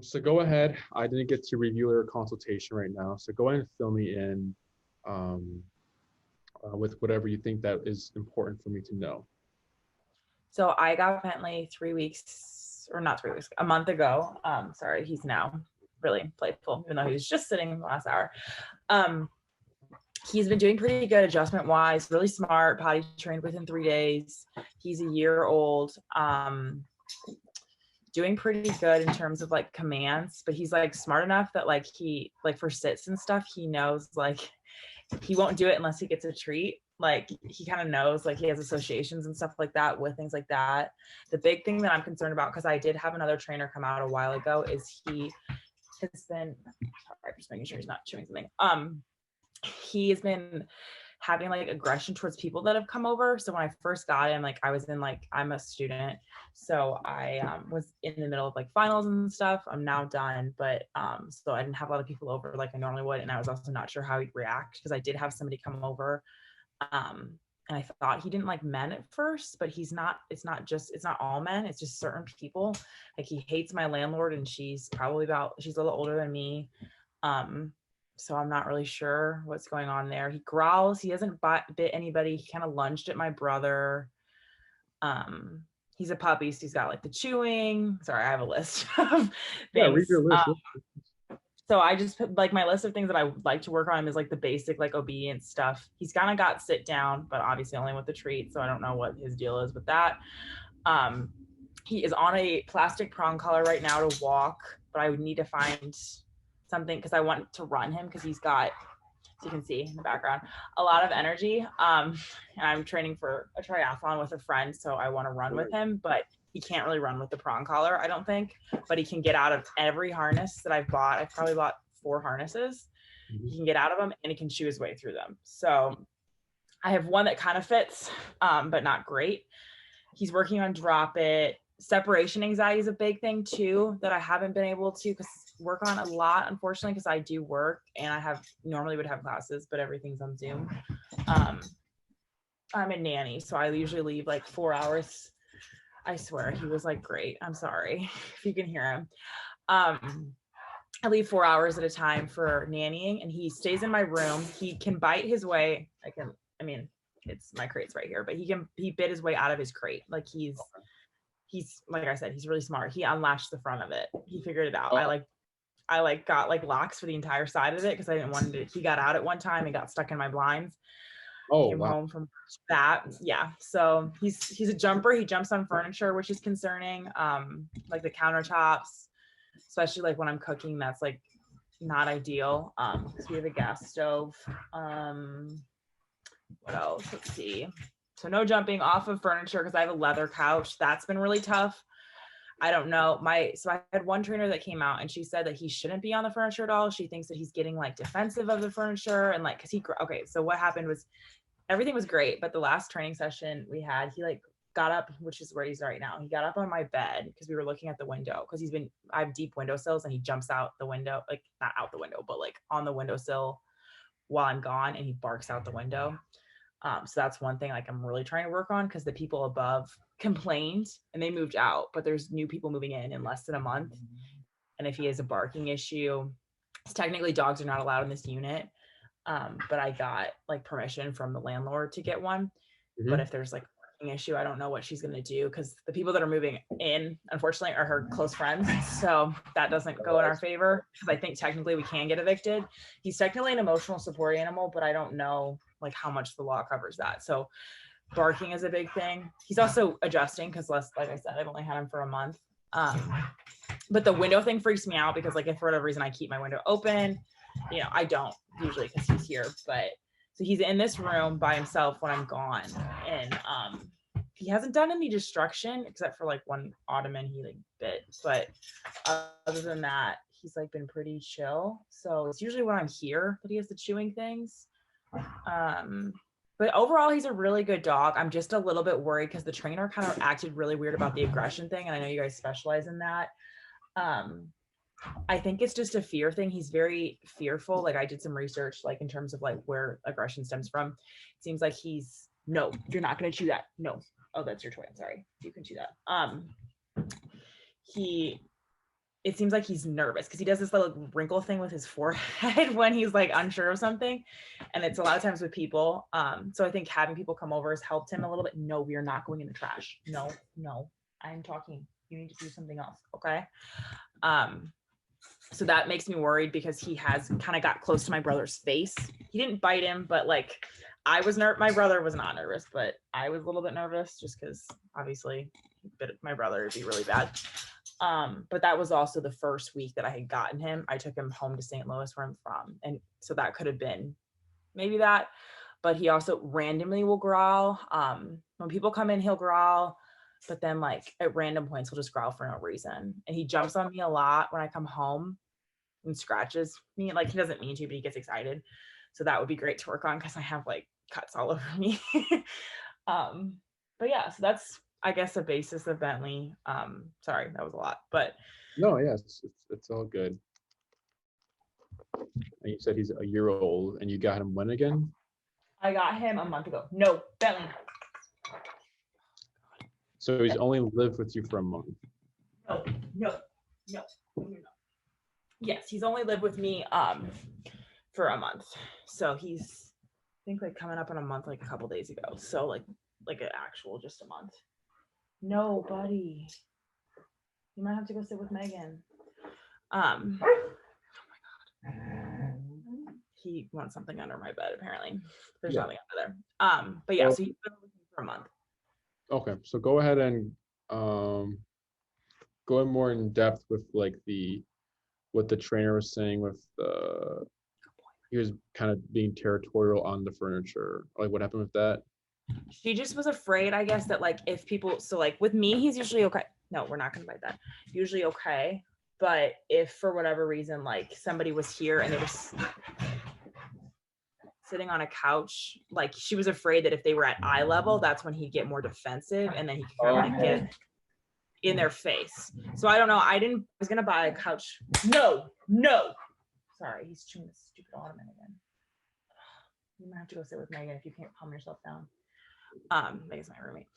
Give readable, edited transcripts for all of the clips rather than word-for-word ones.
So go ahead. I didn't get to review your consultation right now. So go ahead and fill me in um, with whatever you think that is important for me to know. So I got Bentley 3 weeks, or not 3 weeks, a month ago. Sorry, he's now really playful, even though he was just sitting last hour. He's been doing pretty good adjustment wise, really smart, potty trained within 3 days. He's a year old. Doing pretty good in terms of like commands, but he's like smart enough that like he like for sits and stuff, he knows like he won't do it unless he gets a treat. Like he kind of knows, like he has associations and stuff like that with things like that. The big thing that I'm concerned about, because I did have another trainer come out a while ago, is he has been, sorry, just making sure he's not chewing something. He has been having like aggression towards people that have come over. So when I first got him, like I was in like, I'm a student, so I was in the middle of like finals and stuff. I'm now done, but so I didn't have a lot of people over like I normally would, and I was also not sure how he'd react, because I did have somebody come over, and I thought he didn't like men at first, but it's not all men, it's just certain people. Like he hates my landlord, and she's a little older than me. So I'm not really sure what's going on there. He growls. He hasn't bit anybody. He kind of lunged at my brother. He's a puppy, so he's got like the chewing. Sorry, I have a list of things. Yeah, read your list. So I just put like my list of things that I would like to work on is like the basic like obedience stuff. He's kind of got sit down, but obviously only with the treat. So I don't know what his deal is with that. He is on a plastic prong collar right now to walk, but I would need to find something because I want to run him, because he's got, as you can see in the background, a lot of energy. And I'm training for a triathlon with a friend, so I want to run with him, but he can't really run with the prong collar, I don't think, but he can get out of every harness that I've bought. I've probably bought 4 harnesses. He can get out of them and he can chew his way through them. So I have one that kind of fits, but not great. He's working on drop it. Separation anxiety is a big thing too that I haven't been able to work on a lot, unfortunately, because I do work and I normally would have classes, but everything's on Zoom. I'm a nanny, so I usually leave like 4 hours. I swear he was like, great. I'm sorry if you can hear him. I leave 4 hours at a time for nannying, and he stays in my room. He can bite his way. It's my crate's right here, but he bit his way out of his crate. Like he's like I said, he's really smart. He unlatched the front of it. He figured it out. I got like locks for the entire side of it because I didn't want to. He got out at one time and got stuck in my blinds. Came home from that. Yeah. So he's a jumper. He jumps on furniture, which is concerning. Like the countertops, especially like when I'm cooking, that's like not ideal. Because we have a gas stove. What else? Let's see. So no jumping off of furniture because I have a leather couch. That's been really tough. I don't know. So I had one trainer that came out and she said that he shouldn't be on the furniture at all. She thinks that he's getting like defensive of the furniture and like, okay. So what happened was everything was great. But the last training session we had, he like got up, which is where he's right now. He got up on my bed because we were looking at the window because I have deep windowsills, and he jumps out the window, like not out the window, but like on the windowsill while I'm gone, and he barks out the window. So that's one thing like I'm really trying to work on, because the people above complained and they moved out, but there's new people moving in less than a month. And if he has a barking issue, technically dogs are not allowed in this unit. But I got like permission from the landlord to get one. Mm-hmm. But if there's like a barking issue, I don't know what she's going to do, because the people that are moving in, unfortunately, are her close friends. So that doesn't go in our favor, because I think technically we can get evicted. He's technically an emotional support animal, but I don't know like how much the law covers that. So barking is a big thing. He's also adjusting because like I said, I've only had him for a month. But the window thing freaks me out because like if for whatever reason I keep my window open, I don't usually because he's here, but so he's in this room by himself when I'm gone. And he hasn't done any destruction except for like one ottoman he like bit, but other than that, he's like been pretty chill. So it's usually when I'm here that he has the chewing things. But overall, he's a really good dog. I'm just a little bit worried because the trainer kind of acted really weird about the aggression thing. And I know you guys specialize in that. I think it's just a fear thing. He's very fearful. Like I did some research, like in terms of like where aggression stems from. It seems like no, you're not going to chew that. No. Oh, that's your toy. I'm sorry. You can chew that. it seems like he's nervous because he does this little wrinkle thing with his forehead when he's like unsure of something. And it's a lot of times with people. So I think having people come over has helped him a little bit. No, we are not going in the trash. No, I'm talking. You need to do something else. Okay. So that makes me worried because he has kind of got close to my brother's face. He didn't bite him, but like I was nervous. My brother was not nervous, but I was a little bit nervous just because obviously my brother would be really bad. But that was also the first week that I had gotten him. I took him home to St. Louis where I'm from. And so that could have been maybe that, but he also randomly will growl. When people come in, he'll growl, but then like at random points, he'll just growl for no reason. And he jumps on me a lot when I come home and scratches me. Like he doesn't mean to, but he gets excited. So that would be great to work on because I have like cuts all over me. But yeah, so that's, I guess, a basis of Bentley. Sorry, that was a lot, but No, yes, it's all good. And you said he's a year old, and you got him when again? I got him a month ago. No, Bentley. So he's only lived with you for a month. No. Yes, he's only lived with me for a month. So he's, I think, like coming up on a month, like a couple days ago. So like an actual just a month. No, buddy. You might have to go sit with Megan. Oh my God. He wants something under my bed, apparently. There's nothing under there. But yeah, so he's been with me for a month. Okay, so go ahead and go in more in depth with like what the trainer was saying with he was kind of being territorial on the furniture. Like what happened with that? She just was afraid, I guess, that like if people, so like with me, he's usually okay. No, we're not gonna bite that. Usually okay. But if for whatever reason, like somebody was here and they was sitting on a couch, like she was afraid that if they were at eye level, that's when he'd get more defensive and then he could kind of like get in their face. So I don't know. I was gonna buy a couch. No. Sorry, he's chewing this stupid ottoman again. You might have to go sit with Megan if you can't calm yourself down. Megan's my roommate.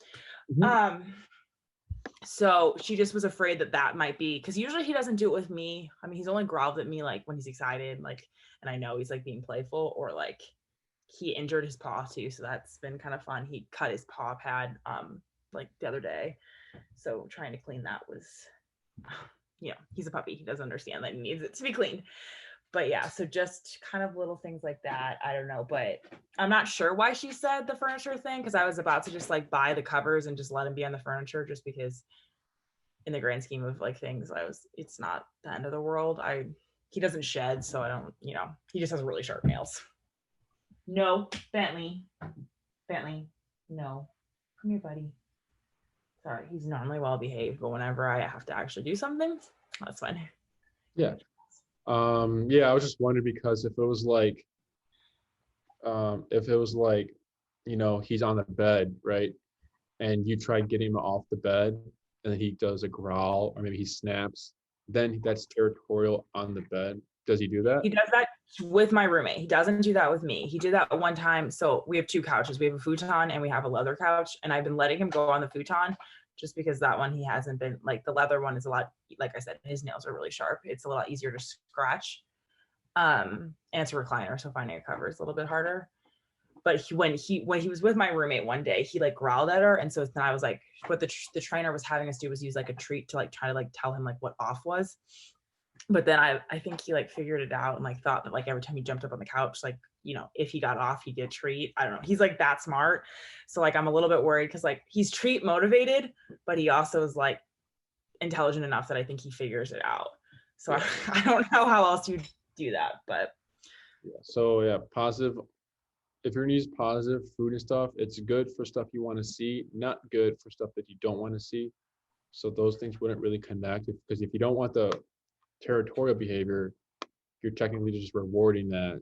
Mm-hmm. So she just was afraid that might be, because usually he doesn't do it with me. I mean, he's only growled at me like when he's excited, like, and I know he's like being playful, or like he injured his paw too, so that's been kind of fun. He cut his paw pad like the other day, so trying to clean that was, he's a puppy, he doesn't understand that he needs it to be cleaned. But yeah, so just kind of little things like that. I don't know, but I'm not sure why she said the furniture thing, because I was about to just like buy the covers and just let him be on the furniture, just because in the grand scheme of like things, it's not the end of the world. He doesn't shed, so I don't, he just has really sharp nails. No, Bentley, no. Come here, buddy. Sorry, he's normally well behaved, but whenever I have to actually do something, that's fine. Yeah. I was just wondering because if it was like, he's on the bed, right? And you try getting him off the bed and he does a growl or maybe he snaps, then that's territorial on the bed. Does he do that? He does that with my roommate. He doesn't do that with me. He did that one time. So we have two couches. We have a futon and we have a leather couch. And I've been letting him go on the futon just because that one he hasn't been, like the leather one is a lot, like I said, his nails are really sharp. It's a lot easier to scratch. And it's a recliner, so finding a cover is a little bit harder. But when he was with my roommate one day, he like growled at her, and so then I was like, what the trainer was having us do was use like a treat to like try to like tell him like what off was. But then I think he like figured it out and like thought that like every time he jumped up on the couch, like, if he got off, he'd get a treat. I don't know. He's like that smart. So like I'm a little bit worried because like he's treat motivated, but he also is like intelligent enough that I think he figures it out. So I don't know how else you do that, but positive. If you're gonna use positive food and stuff, it's good for stuff you want to see, not good for stuff that you don't want to see. So those things wouldn't really connect because if you don't want the territorial behavior, you're technically just rewarding that.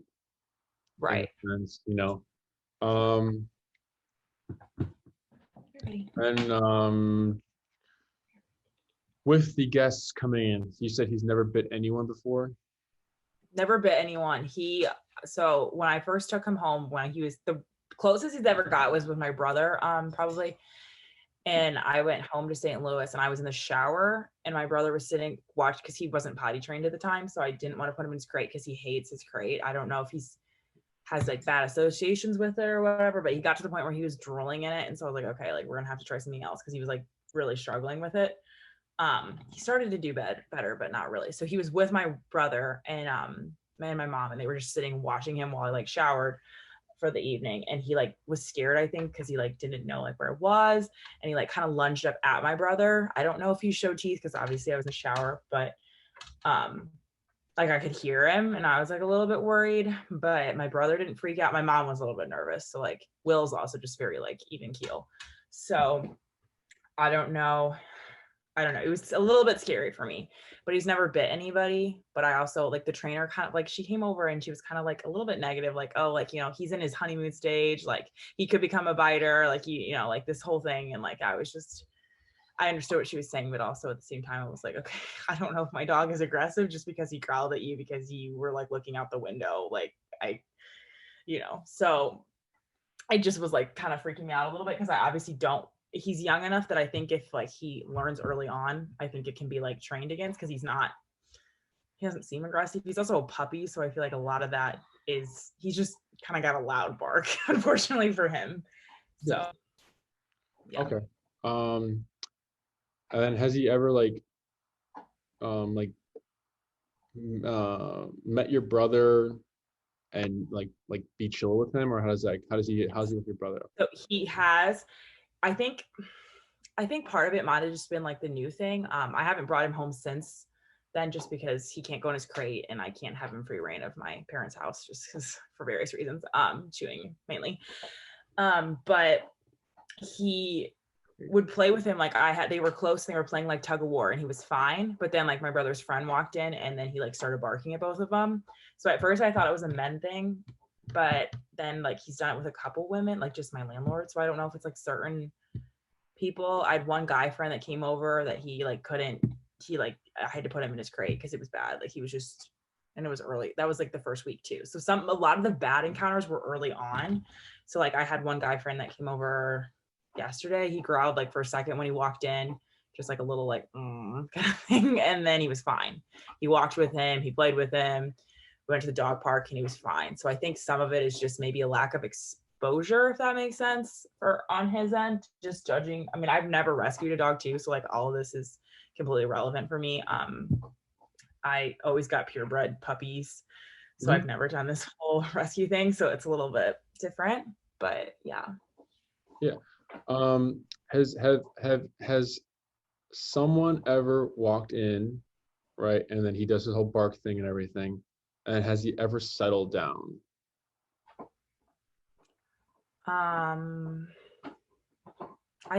Right. Sense, with the guests coming in, you said he's never bit anyone before? Never bit anyone. So when I first took him home, when he was the closest he's ever got was with my brother, probably. And I went home to St. Louis and I was in the shower and my brother was sitting watched because he wasn't potty trained at the time. So I didn't want to put him in his crate because he hates his crate. I don't know if he's has like bad associations with it or whatever, but he got to the point where he was drooling in it. And so I was like, okay, like we're gonna have to try something else because he was like really struggling with it. He started to do better, but not really. So he was with my brother and my mom, and they were just sitting watching him while I like showered for the evening. And he like was scared, I think, because he like didn't know like where it was. And he like kind of lunged up at my brother. I don't know if he showed teeth because obviously I was in the shower, but like I could hear him and I was like a little bit worried, but my brother didn't freak out. My mom was a little bit nervous. So like Will's also just very like even keel. So I don't know. It was a little bit scary for me, but he's never bit anybody. But I also like the trainer kind of like she came over and she was kind of like a little bit negative, like, oh, like, you know, he's in his honeymoon stage, like he could become a biter, like you know, like this whole thing. And like I understood what she was saying, but also at the same time, I was like, okay, I don't know if my dog is aggressive just because he growled at you because you were like looking out the window. Like so I just was like kind of freaking me out a little bit because I obviously don't, he's young enough that I think if like he learns early on, I think it can be like trained against because he doesn't seem aggressive. He's also a puppy. So I feel like a lot of that is, he's just kind of got a loud bark, unfortunately for him. So, yeah. Okay. And then has he ever like met your brother and like be chill with him, or how's he with your brother? So he has, I think part of it might have just been like the new thing. I haven't brought him home since then just because he can't go in his crate and I can't have him free reign of my parents' house just because for various reasons, chewing mainly. But he would play with him like they were close, they were playing like tug of war and he was fine. But then like my brother's friend walked in and then he like started barking at both of them. So at first I thought it was a men thing, but then like he's done it with a couple women, like just my landlord. So I don't know if it's like certain people. I had one guy friend that came over that he like couldn't, I had to put him in his crate because it was bad. Like he was just, and it was early. That was like the first week too. So a lot of the bad encounters were early on. So like I had one guy friend that came over yesterday. He growled like for a second when he walked in, just like a little like kind of thing. And then he was fine. He walked with him, he played with him, we went to the dog park and he was fine. So I think some of it is just maybe a lack of exposure, if that makes sense, or on his end, just judging. I mean, I've never rescued a dog too. So like all of this is completely irrelevant for me. I always got purebred puppies. So I've never done this whole rescue thing. So it's a little bit different, but yeah. Yeah. Has someone ever walked in, right, and then he does his whole bark thing and everything, and has he ever settled down? I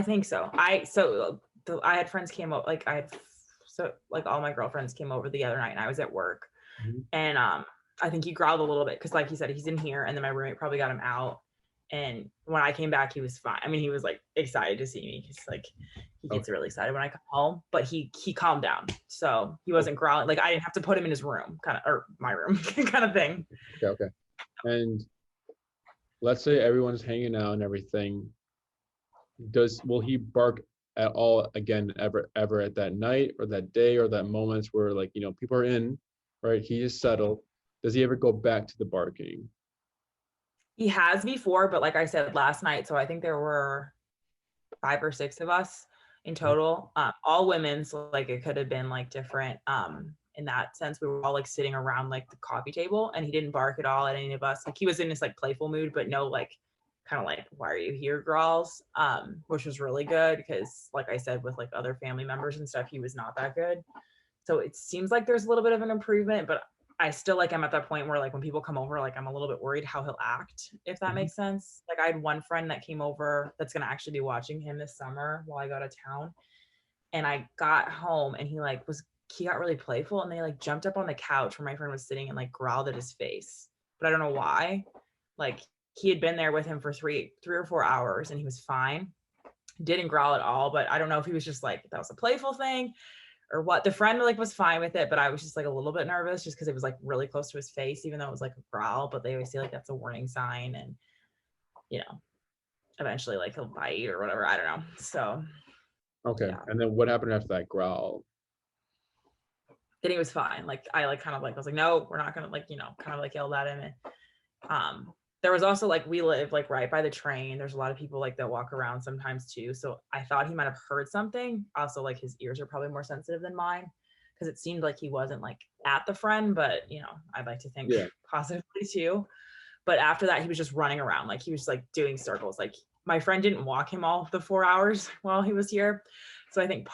think so. I had friends came over, like all my girlfriends came over the other night and I was at work. And I think he growled a little bit because like he said, he's in here and then my roommate probably got him out. And when I came back, he was fine. I mean, he was like excited to see me. He's like, he gets really excited when I come home, but he calmed down. So he wasn't growling. Like I didn't have to put him in his room or my room kind of thing. Okay. And let's say everyone's hanging out and everything. Will he bark at all again ever at that night or that day or that moment where like, you know, people are in, right? He is settled. Does he ever go back to the barking? He has before, but like I said last night, so I think there were 5 or 6 of us in total, all women. So like it could have been like different in that sense. We were all like sitting around like the coffee table and he didn't bark at all at any of us. Like he was in this like playful mood, but no like kind of like, why are you here growls, which was really good because like I said, with like other family members and stuff, he was not that good. So it seems like there's a little bit of an improvement, but I still like I'm at that point where like when people come over, like I'm a little bit worried how he'll act, if that makes sense. Like I had one friend that came over that's gonna actually be watching him this summer while I go to town. And I got home and he got really playful and they like jumped up on the couch where my friend was sitting and like growled at his face. But I don't know why. Like he had been there with him for 3 or 4 hours and he was fine. Didn't growl at all, but I don't know if he was just like that was a playful thing or what. The friend like was fine with it, but I was just like a little bit nervous just because it was like really close to his face, even though it was like a growl. But they always say like that's a warning sign, and you know. eventually like he'll bite or whatever. I don't know. So Okay. yeah. And then what happened after that growl? Then he was fine. Like I like kind of like I was like, no, we're not gonna like, kind of like yelled at him. And there was also like we live like right by the train. There's a lot of people like that walk around sometimes too. So I thought he might have heard something. Also, like his ears are probably more sensitive than mine because it seemed like he wasn't like at the friend, but I'd like to think Yeah. positively too. But after that, he was just running around. Like he was like doing circles. Like my friend didn't walk him all the 4 hours while he was here. So I think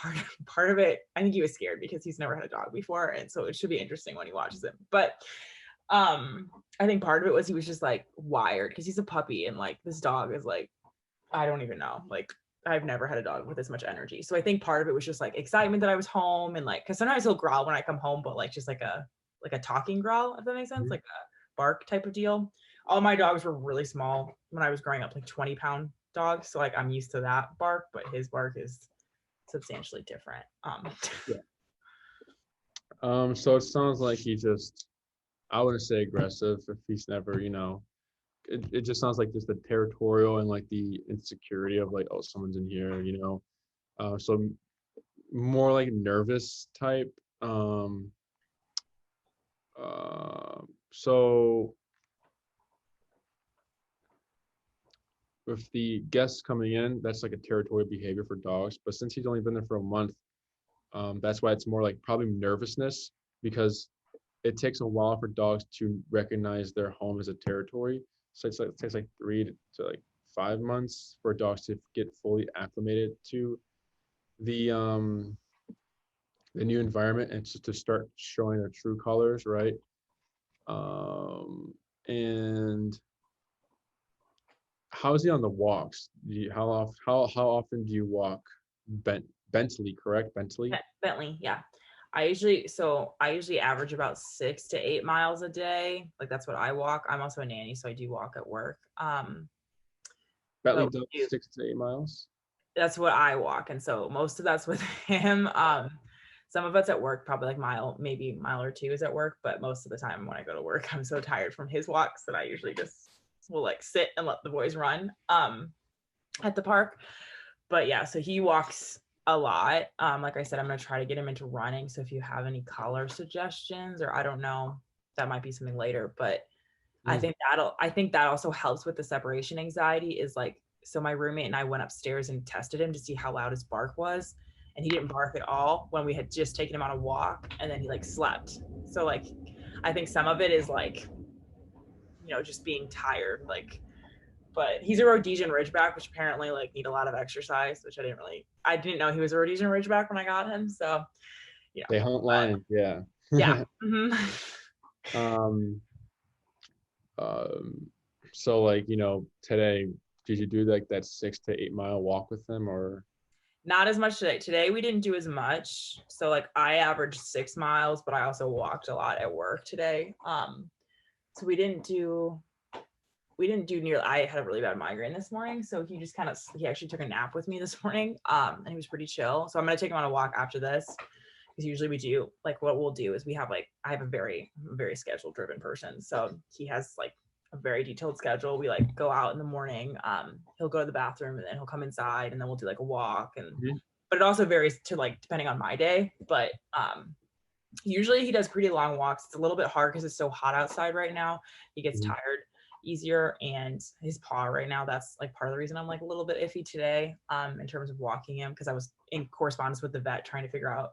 part of it, I think he was scared because he's never had a dog before. And so it should be interesting when he watches it. But I think part of it was he was just like wired because he's a puppy and like this dog is like, I don't even know. Like I've never had a dog with as much energy. So I think part of it was just like excitement that I was home and like because sometimes he'll growl when I come home, but like just like a talking growl, if that makes sense, Mhm. like a bark type of deal. All my dogs were really small when I was growing up, like 20-pound dogs. So like I'm used to that bark, but his bark is substantially different. Yeah. So it sounds like he just, I wouldn't say aggressive if he's never, it just sounds like just the territorial and like the insecurity of like, oh, someone's in here, so more like nervous type. Um, so with the guests coming in, that's like a territorial behavior for dogs. But since he's only been there for a month, that's why it's more like probably nervousness because it takes a while for dogs to recognize their home as a territory. So it takes like 3 to 5 months for dogs to get fully acclimated to the um the new environment and just to start showing their true colors, right? And how's he on the walks? How often do you walk Bentley, correct? Bentley? Bentley, yeah. I usually average about 6 to 8 miles a day. Like that's what I walk. I'm also a nanny, so I do walk at work. Bentley But does 6 to 8 miles. that's what I walk, and so most of that's with him. Some of it's at work, probably like maybe mile or two is at work, but most of the time when I go to work, I'm so tired from his walks that I usually just will like sit and let the boys run at the park. But yeah, so he walks a lot. Like I said, I'm gonna try to get him into running. So if you have any color suggestions, or I don't know, that might be something later. But Mm. I think that also helps with the separation anxiety. Is like so my roommate and I went upstairs and tested him to see how loud his bark was, and he didn't bark at all when we had just taken him on a walk, and then he like slept. So like, I think some of it is like, just being tired, like but he's a Rhodesian Ridgeback, which apparently like need a lot of exercise, which I didn't know he was a Rhodesian Ridgeback when I got him. So, They hunt but lions, yeah. yeah. Mm-hmm. um, um, so like, today, did you do like that 6 to 8 mile walk with them or? Not as much today. Today we didn't do as much. So like I averaged 6 miles, but I also walked a lot at work today. So we didn't do nearly. I had a really bad migraine this morning, so he actually took a nap with me this morning, and he was pretty chill. So I'm gonna take him on a walk after this because usually we do like what we'll do is we have like I have a very schedule driven person, so he has like a very detailed schedule. We like go out in the morning. He'll go to the bathroom and then he'll come inside and then we'll do like a walk Mhm. but it also varies to like depending on my day. But usually he does pretty long walks. It's a little bit hard because it's so hot outside right now. He gets Mhm. tired easier and his paw right now, that's like part of the reason I'm like a little bit iffy today in terms of walking him because I was in correspondence with the vet trying to figure out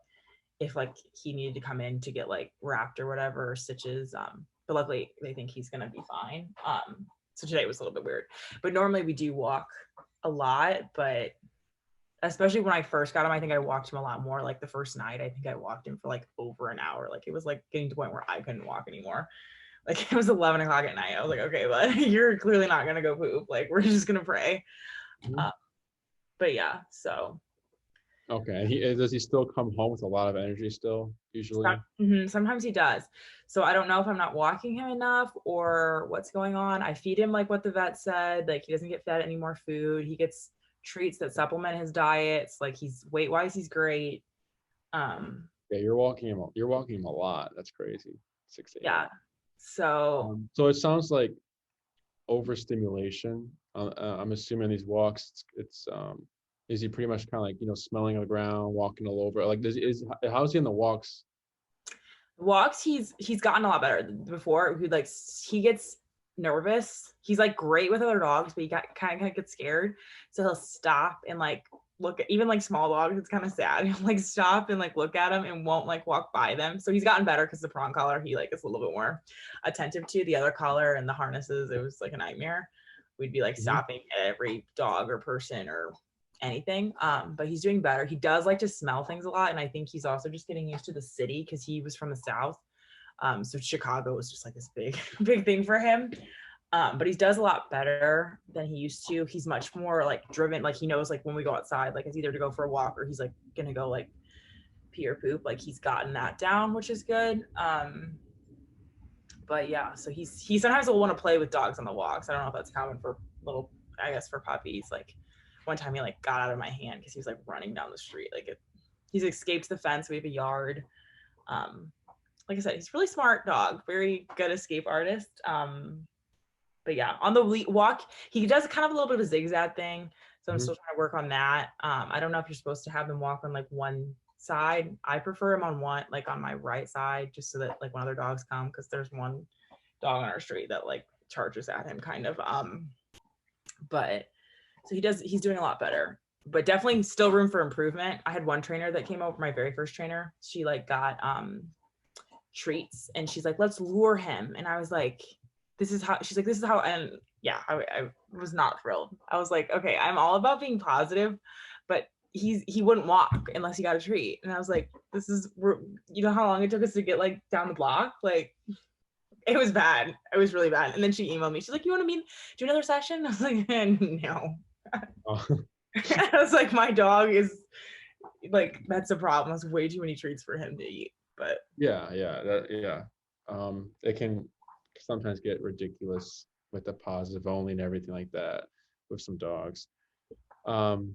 if like he needed to come in to get like wrapped or whatever or stitches. But luckily they think he's gonna be fine. So today was a little bit weird. But normally we do walk a lot, but especially when I first got him, I think I walked him a lot more. Like the first night, I think I walked him for like over an hour. Like it was like getting to the point where I couldn't walk anymore. Like it was 11 o'clock at night. I was like, okay, but you're clearly not gonna go poop. Like we're just gonna pray. Mhm. Uh, but yeah, so Okay. Does he still come home with a lot of energy still, usually? sometimes he does. So I don't know if I'm not walking him enough or what's going on. I feed him like what the vet said. Like he doesn't get fed any more food. He gets treats that supplement his diets. Like he's weight wise, he's great. Um, Yeah, you're walking him a lot. That's crazy. 6 to 8 yeah. miles. So So it sounds like overstimulation. I'm assuming these walks, it's is he pretty much kind of like, smelling on the ground, walking all over? Like, how's he in the walks? Walks, he's gotten a lot better. Before he gets nervous. He's like great with other dogs, but he kind of gets scared. So he'll stop and like look at even like small dogs. It's kind of sad. He'll like stop and like look at them and won't like walk by them. So he's gotten better because the prong collar he like is a little bit more attentive to. The other collar and the harnesses, it was like a nightmare. We'd be like stopping at every dog or person or anything. But he's doing better. He does like to smell things a lot, and I think he's also just getting used to the city because he was from the South. So Chicago was just like this big thing for him. But he does a lot better than he used to. He's much more like driven. Like he knows like when we go outside, like it's either to go for a walk or he's like gonna go like pee or poop. Like he's gotten that down, which is good. But yeah, so he sometimes will want to play with dogs on the walks. I don't know if that's common for I guess for puppies. Like one time he like got out of my hand because he was like running down the street. He's escaped the fence. We have a yard. Like I said, he's a really smart dog, very good escape artist. But yeah, on the walk, he does kind of a little bit of a zigzag thing. So I'm still trying to work on that. I don't know if you're supposed to have them walk on like one side. I prefer him on on my right side, just so that like when other dogs come, because there's one dog on our street that like charges at him kind of. But so he's doing a lot better, but definitely still room for improvement. I had one trainer that came over, my very first trainer. She like got treats and she's like, let's lure him. And I was like, this is how, and yeah, I was not thrilled. I was like, okay, I'm all about being positive, but he wouldn't walk unless he got a treat. And I was like, you know how long it took us to get like down the block? Like it was bad. It was really bad. And then she emailed me. She's like, you want to do another session? I was like, no. Oh. I was like, my dog is like, that's a problem. That's way too many treats for him to eat. But yeah. It can sometimes get ridiculous with the positive only and everything like that with some dogs. So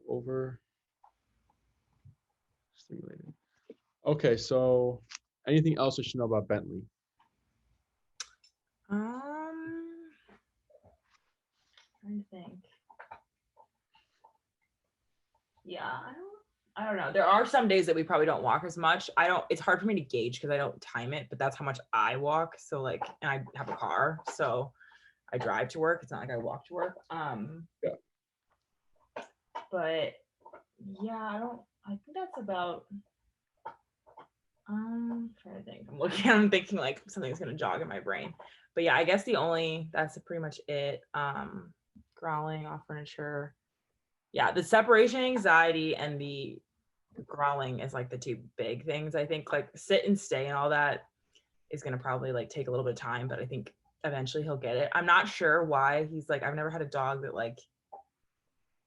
overstimulated. Okay, so anything else you should know about Bentley? Trying to think. Yeah, I don't know. There are some days that we probably don't walk as much. It's hard for me to gauge because I don't time it, but that's how much I walk. So like, and I have a car, so I drive to work. It's not like I walk to work. Yeah. But yeah, I think that's about, I'm trying to think. I'm thinking like something's going to jog in my brain. But yeah, I guess that's pretty much it. Growling off furniture. Yeah, the separation anxiety and the growling is like the two big things. I think like sit and stay and all that is going to probably like take a little bit of time, but I think eventually he'll get it. I'm not sure why he's like, I've never had a dog that like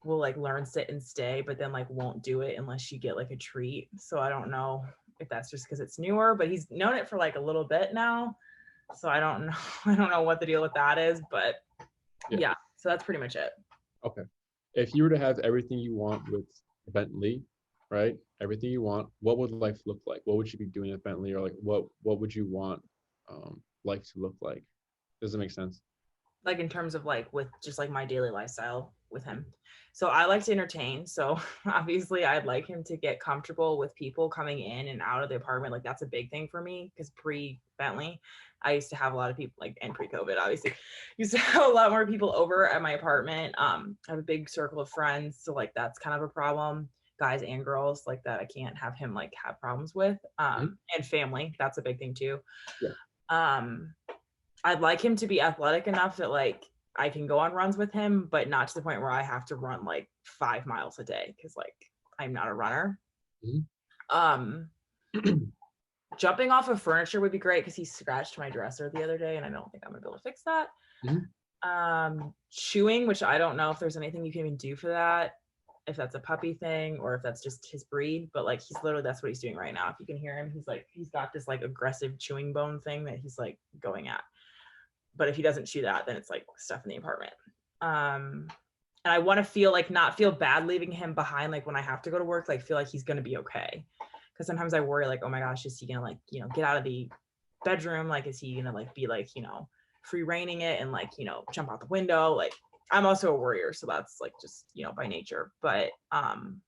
will like learn sit and stay, but then like won't do it unless you get like a treat. So I don't know if that's just because it's newer, but he's known it for like a little bit now. So I don't know. I don't know what the deal with that is, but yeah. So that's pretty much it. Okay. If you were to have everything you want with Bentley, right? Everything you want, what would life look like? What would you be doing at Bentley, or like what would you want life to look like? Does it make sense? Like in terms of like with just like my daily lifestyle with him. So I like to entertain. So obviously I'd like him to get comfortable with people coming in and out of the apartment. Like that's a big thing for me because pre-Bentley, I used to have a lot of people like, and pre-COVID, obviously, used to have a lot more people over at my apartment. I have a big circle of friends. So like that's kind of a problem, guys and girls like that. I can't have him like have problems with and family. That's a big thing too. Yeah. I'd like him to be athletic enough that like I can go on runs with him, but not to the point where I have to run like 5 miles a day because like I'm not a runner. Jumping off of furniture would be great because he scratched my dresser the other day and I don't think I'm gonna be able to fix that. Chewing, which I don't know if there's anything you can even do for that, if that's a puppy thing or if that's just his breed, but like that's what he's doing right now. If you can hear him, he's got this like aggressive chewing bone thing that he's like going at. But if he doesn't chew that, then it's like stuff in the apartment. And I want to not feel bad leaving him behind. Like when I have to go to work, like feel like he's going to be okay. Cause sometimes I worry like, oh my gosh, is he going to like, get out of the bedroom? Like, is he going to like be like, free reining it and like, you know, jump out the window. Like I'm also a worrier, so that's like just, you know, by nature. But and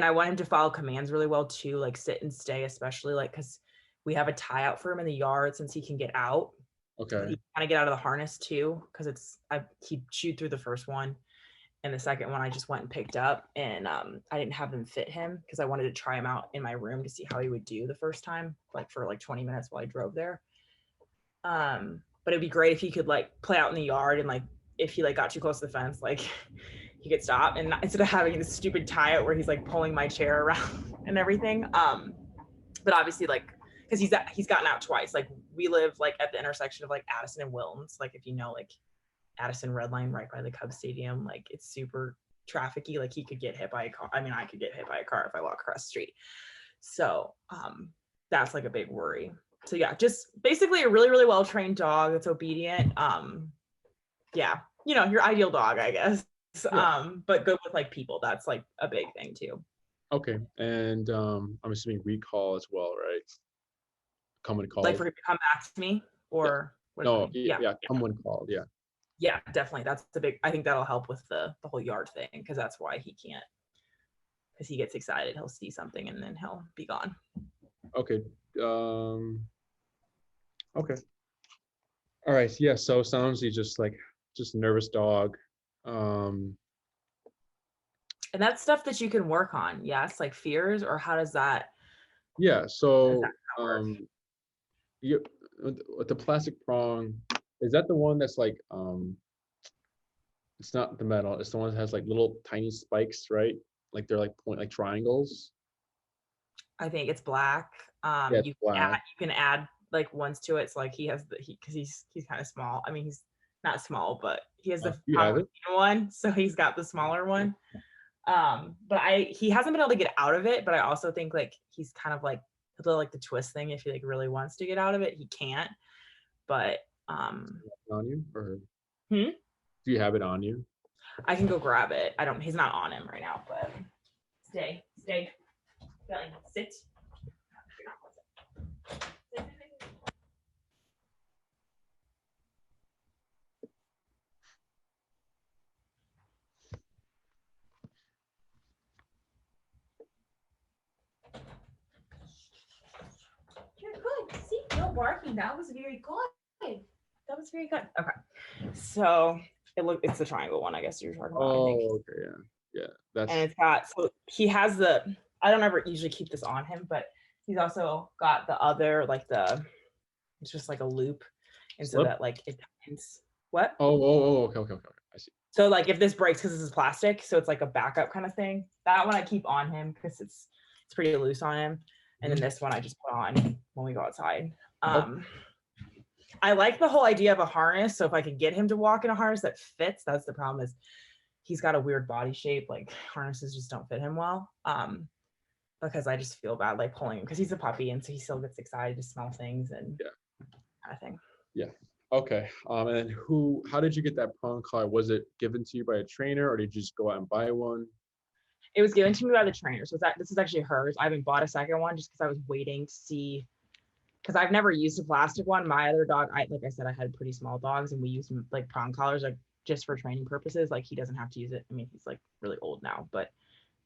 I want him to follow commands really well too, like sit and stay, especially like because we have a tie out for him in the yard since he can get out. Okay. He kind of get out of the harness too, because he chewed through the first one. And the second one I just went and picked up, and I didn't have them fit him because I wanted to try him out in my room to see how he would do the first time, like for like 20 minutes while I drove there. But it'd be great if he could like play out in the yard, and like if he like got too close to the fence, like he could stop, and instead of having this stupid tie out where he's like pulling my chair around and everything. But obviously like because he's gotten out twice. Like we live like at the intersection of like Addison and Wilton's, like if you know like Addison Red Line right by the Cubs stadium, like it's super trafficy. Like he could get hit by a car. I mean, I could get hit by a car if I walk across the street. So that's like a big worry. So yeah, just basically a really, really well-trained dog that's obedient. Yeah, you know, your ideal dog, I guess. Yeah. But good with like people. That's like a big thing too. Okay. And I'm assuming recall as well, right? Come when Like called. for him to come back to me, Yeah. or what do you No, mean? Yeah. yeah, come when called. Yeah. Yeah, definitely. That's the big, I think that'll help with the whole yard thing, because that's why he can't, because he gets excited. He'll see something and then he'll be gone. Okay. Okay. All right. Yeah. So sounds he's just a nervous dog. Um, And that's stuff that you can work on. Yes, like fears, or how does that yeah. So work? you with the plastic prong, is that the one that's like it's not the metal, it's the one that has like little tiny spikes, right? Like they're like point like triangles. I think it's black. Yeah, it's black. You can add like ones to it. So like he has because he's kind of small. I mean, he's not small, but he has the You have it? one, so he's got the smaller one. But he hasn't been able to get out of it, but I also think like he's kind of like like the twist thing. If he like really wants to get out of it, he can't. But On you, or hmm? do you have it on you? I can go grab it. He's not on him right now, but stay. Belly, sit. You're good. See, no barking. That was very good. That was very good. Okay. So it's the triangle one, I guess you're talking about. I think. Okay, yeah. That's And it's got, so he has I don't ever usually keep this on him, but he's also got the other, like it's just like a loop. And slip? so that like it tightens. What? Okay. I see. So like if this breaks, because this is plastic, so it's like a backup kind of thing. That one I keep on him because it's pretty loose on him. And then this one I just put on when we go outside. I like the whole idea of a harness. So if I could get him to walk in a harness that fits, that's the problem, is he's got a weird body shape. Like harnesses just don't fit him well. Because I just feel bad like pulling him, because he's a puppy, and so he still gets excited to smell things and kind of thing. Yeah. Okay. And then how did you get that prong collar? Was it given to you by a trainer, or did you just go out and buy one? It was given to me by the trainer. So this is actually hers. I haven't bought a second one just because I was waiting to see, because I've never used a plastic one. My other dog, like I said, I had pretty small dogs, and we used like prong collars, like just for training purposes. Like he doesn't have to use it. I mean, he's like really old now, but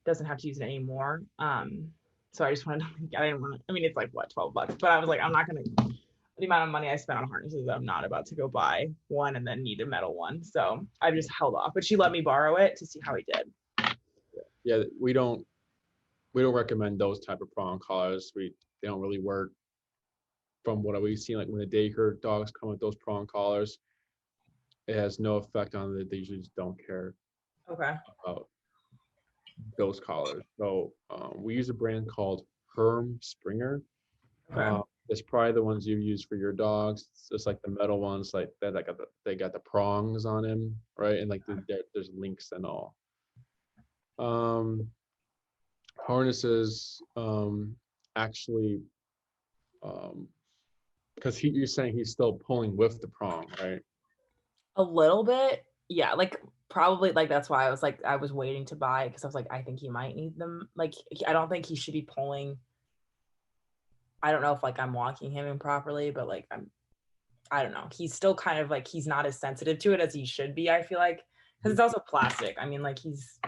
doesn't have to use it anymore. So I just wanted to, I didn't want to, I mean, it's like what, $12, but I was like, I'm not going to, the amount of money I spent on harnesses, I'm not about to go buy one and then need a metal one. So I just held off, but she let me borrow it to see how he did. Yeah, we don't recommend those type of prong collars. They don't really work. From what we've seen, like when the daycare dogs come with those prong collars, it has no effect on it. They usually just don't care about those collars. So we use a brand called Herm Springer. It's probably the ones you use for your dogs. It's just like the metal ones, like that. They got the prongs on them, right? And like there's links and all. Harnesses actually, because you're saying he's still pulling with the prong, right? A little bit, yeah. Like probably, like that's why I was waiting to buy, because I was like, I think he might need them. Like I don't think he should be pulling. I don't know if like I'm walking him improperly, but like I don't know. He's still kind of like, he's not as sensitive to it as he should be, I feel like, because it's also plastic. I mean, like he's,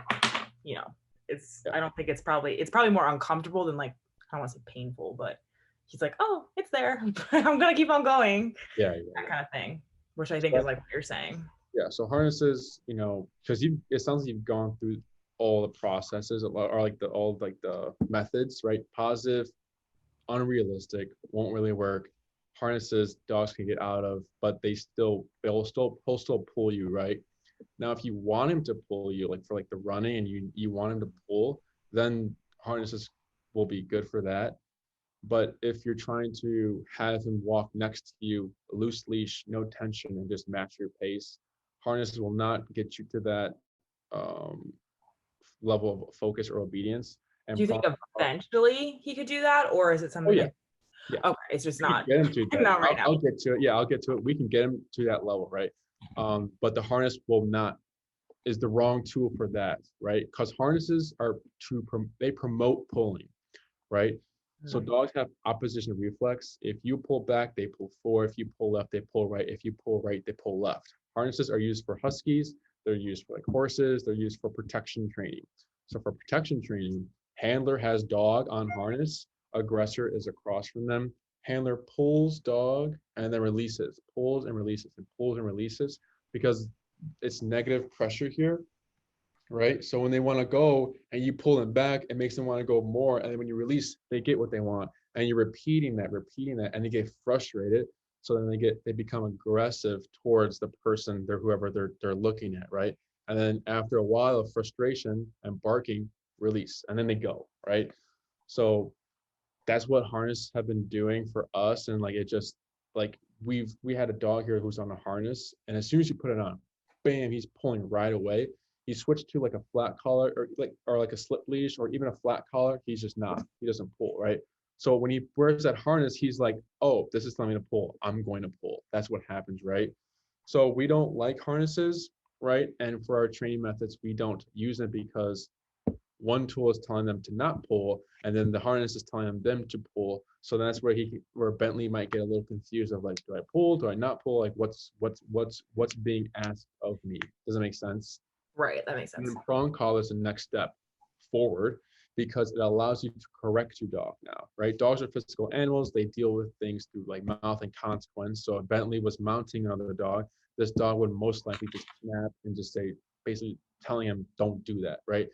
you know, it's, I don't think it's probably more uncomfortable than like, I don't want to say painful, but he's like, oh, it's there. I'm going to keep on going. Yeah. That kind of thing, which I think is like what you're saying. Yeah. So harnesses, you know, because it sounds like you've gone through all the processes or like all the methods, right? Positive, unrealistic, won't really work. Harnesses dogs can get out of, but he'll still pull you, right? Now, if you want him to pull you, like for like the running, and you want him to pull, then harnesses will be good for that. But if you're trying to have him walk next to you, loose leash, no tension, and just match your pace, harnesses will not get you to that um, level of focus or obedience. And do you think eventually he could do that, or is it something? Oh yeah, yeah. Okay, it's just not. Get him to that. Not right now. I'll get to it. Yeah, I'll get to it. We can get him to that level, right? But the harness is the wrong tool for that, right? Because harnesses are they promote pulling, right? So dogs have opposition reflex. If you pull back, they pull forward. If you pull left, they pull right. If you pull right, they pull left. Harnesses are used for huskies. They're used for like horses. They're used for protection training. So for protection training, handler has dog on harness. Aggressor is across from them. Handler pulls dog and then releases, pulls and releases, and pulls and releases, because it's negative pressure here, right? So when they want to go and you pull them back, it makes them want to go more. And then when you release, they get what they want. And you're repeating that, and they get frustrated. So then they become aggressive towards the person, whoever they're looking at, right? And then after a while of frustration and barking, release, and then they go, right? So that's what harness have been doing for us. And like, it just like, we had a dog here who's on a harness, and as soon as you put it on, bam, he's pulling right away. He switched to like a flat collar or like a slip leash or even a flat collar. He doesn't pull, right? So when he wears that harness, he's like, oh, this is telling me to pull, I'm going to pull. That's what happens, right? So we don't like harnesses, right? And for our training methods, we don't use them because one tool is telling them to not pull, and then the harness is telling them to pull. So that's where Bentley might get a little confused of like, do I pull? Do I not pull? Like, what's being asked of me? Does that make sense? Right, that makes sense. And prong collar is the next step forward, because it allows you to correct your dog now, right? Dogs are physical animals. They deal with things through like mouth and consequence. So if Bentley was mounting another dog, this dog would most likely just snap and just say, basically telling him, don't do that, right?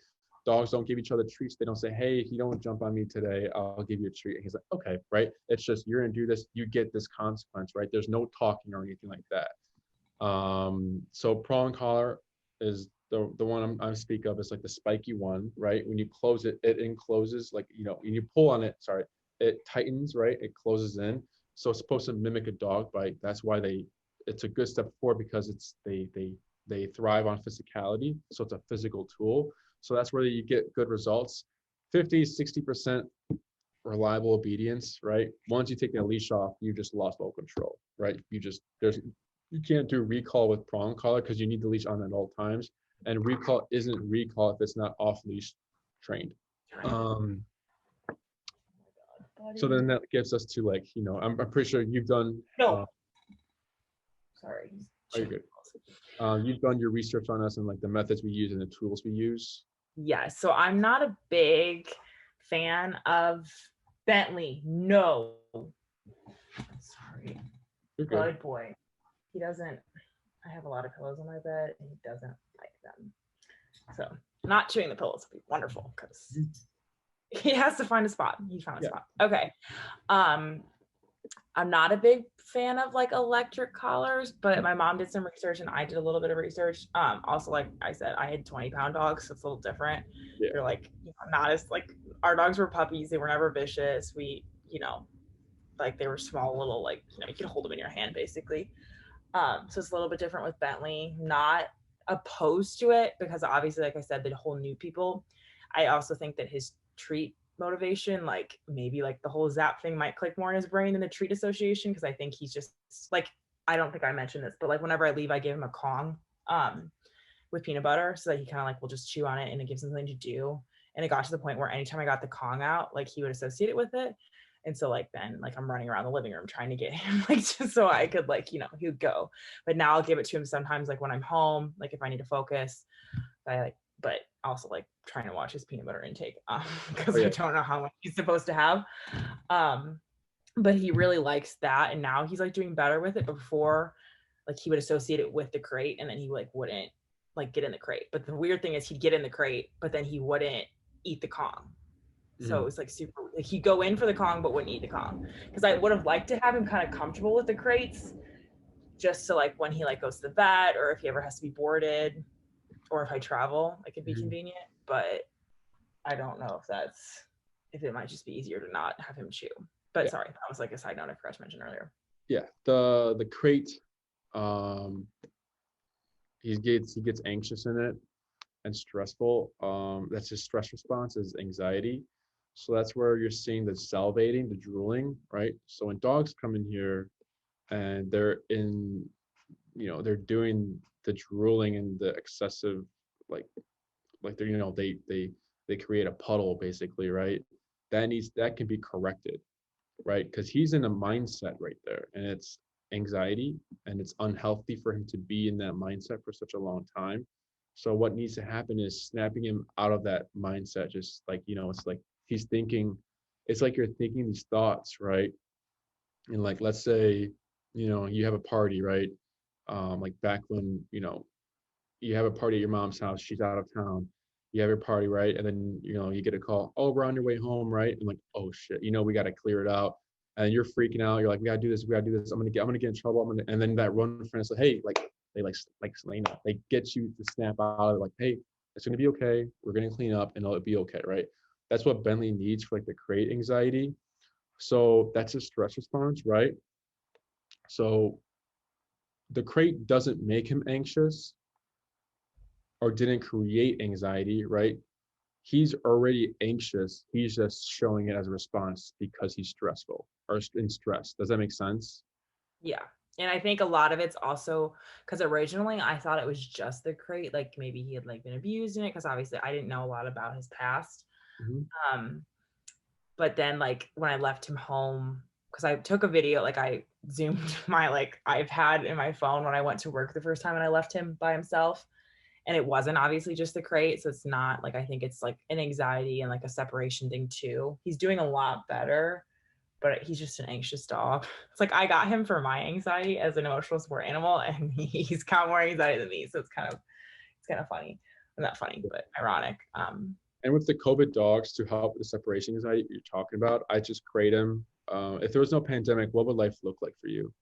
Dogs don't give each other treats. They don't say, hey, if you don't jump on me today, I'll give you a treat. And he's like, okay, right? It's just, you're going to do this. You get this consequence, right? There's no talking or anything like that. So prong collar is the one I speak of, is like the spiky one, right? When you close it, it encloses, like, when you pull on it, it tightens, right? It closes in. So it's supposed to mimic a dog bite. That's why it's a good step forward, because they thrive on physicality. So it's a physical tool. So that's where you get good results. 50-60% reliable obedience, right? Once you take the leash off, you just lost all control, right? You can't do recall with prong collar, because you need the leash on at all times. And recall isn't recall if it's not off leash trained. So then that gets us to like, I'm pretty sure you've done. No. Sorry. Oh, you're good. You've done your research on us and like the methods we use and the tools we use. Yeah, so I'm not a big fan of Bentley. No. Sorry. Good boy. He doesn't, I have a lot of pillows on my bed and he doesn't like them. So not chewing the pillows would be wonderful, because he has to find a spot. He found a spot. Okay. I'm not a big fan of like electric collars, but my mom did some research and I did a little bit of research. Also, like I said, I had 20-pound dogs, so it's a little different. Yeah. They're like, not as like, our dogs were puppies. They were never vicious. We, like they were small, little, like, you could hold them in your hand basically. So it's a little bit different with Bentley. Not opposed to it, because obviously, like I said, the whole new people. I also think that his treat motivation, like maybe like the whole zap thing might click more in his brain than the treat association, because I think he's just like, I don't think I mentioned this, but like whenever I leave, I give him a Kong with peanut butter, so that he kind of like will just chew on it and it gives him something to do. And it got to the point where anytime I got the Kong out, like he would associate it with it. And so like then like I'm running around the living room trying to get him like just so I could like, you know, he would go. But now I'll give it to him sometimes like when I'm home, like if I need to focus. But also like trying to watch his peanut butter intake because Oh, I yeah. don't know how much he's supposed to have. But he really likes that, and now he's like doing better with it. Before, like he would associate it with the crate, and then he like wouldn't like get in the crate. But the weird thing is he'd get in the crate, but then he wouldn't eat the Kong. So it was like super, like he'd go in for the Kong, but wouldn't eat the Kong. Because I would have liked to have him kind of comfortable with the crates, just so like when he like goes to the vet or if he ever has to be boarded or if I travel, it could be convenient. But I don't know if it might just be easier to not have him chew. But sorry, that was like a side note I forgot to mention earlier. Yeah, the crate, he gets anxious in it and stressful. That's his stress response is anxiety. So that's where you're seeing the salivating, the drooling, right? So when dogs come in here and they're in, they're doing the drooling and the excessive, like they're, they create a puddle basically, right? That can be corrected, right? Because he's in a mindset right there, and it's anxiety, and it's unhealthy for him to be in that mindset for such a long time. So what needs to happen is snapping him out of that mindset. Just like, it's like he's thinking, it's like you're thinking these thoughts, right? And like, let's say, you have a party, right? Like back when, you have a party at your mom's house, she's out of town, you have your party, right? And then, you get a call, oh, we're on your way home, right? And like, oh shit, we got to clear it out. And you're freaking out. You're like, we gotta do this, we gotta do this. I'm gonna get in trouble. And then that one friend is like, hey, like they get you to snap out of it, like, hey, it's gonna be okay. We're gonna clean up and it'll be okay, right? That's what Bentley needs for like the crate anxiety. So that's a stress response, right? So the crate doesn't make him anxious or didn't create anxiety, right? He's already anxious. He's just showing it as a response because he's stressful or in stress. Does that make sense? Yeah. And I think a lot of it's also because originally I thought it was just the crate, like maybe he had like been abused in it, because obviously I didn't know a lot about his past. Um, but then like when I left him home, because I took a video, like I zoomed my like iPad in my phone when I went to work the first time and I left him by himself. And it wasn't obviously just the crate. So it's not like, I think it's like an anxiety and like a separation thing too. He's doing a lot better, but he's just an anxious dog. It's like I got him for my anxiety as an emotional support animal, and he's got more anxiety than me. So it's kind of funny. Not funny, but ironic. And with the COVID dogs, to help with the separation anxiety you're talking about, I just crate him. If there was no pandemic, what would life look like for you?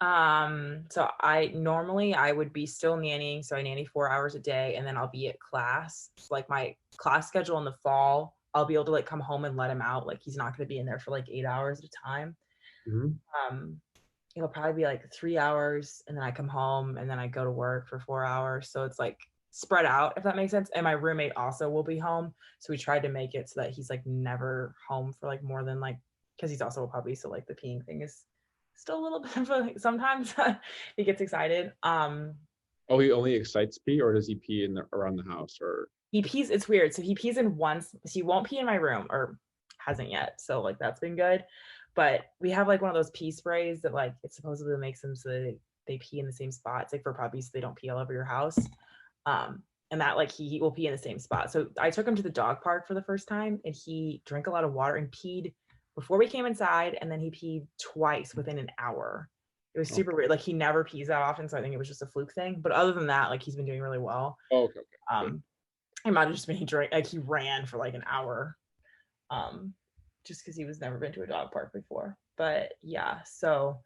So I would be still nannying. So I nanny 4 hours a day, and then I'll be at class. So like my class schedule in the fall, I'll be able to like come home and let him out. Like he's not going to be in there for like 8 hours at a time. Um, it'll probably be like 3 hours, and then I come home and then I go to work for 4 hours. So it's like spread out, if that makes sense. And my roommate also will be home. So we tried to make it so that he's like never home for like more than like, because he's also a puppy. So like the peeing thing is still a little bit of a, sometimes he gets excited. Oh, he only excites pee, or does he pee around the house, or? He pees, it's weird. So he pees in once, so he won't pee in my room, or hasn't yet. So like that's been good. But we have like one of those pee sprays that like it supposedly makes them so that they pee in the same spot. It's like for puppies so they don't pee all over your house. And that like he will pee in the same spot. So I took him to the dog park for the first time, and he drank a lot of water and peed before we came inside, and then he peed twice within an hour. It was super weird. Like he never pees that often, so I think it was just a fluke thing. But other than that, like he's been doing really well. Oh, okay. It might have just been he ran for like an hour, just because he was never been to a dog park before. But yeah, so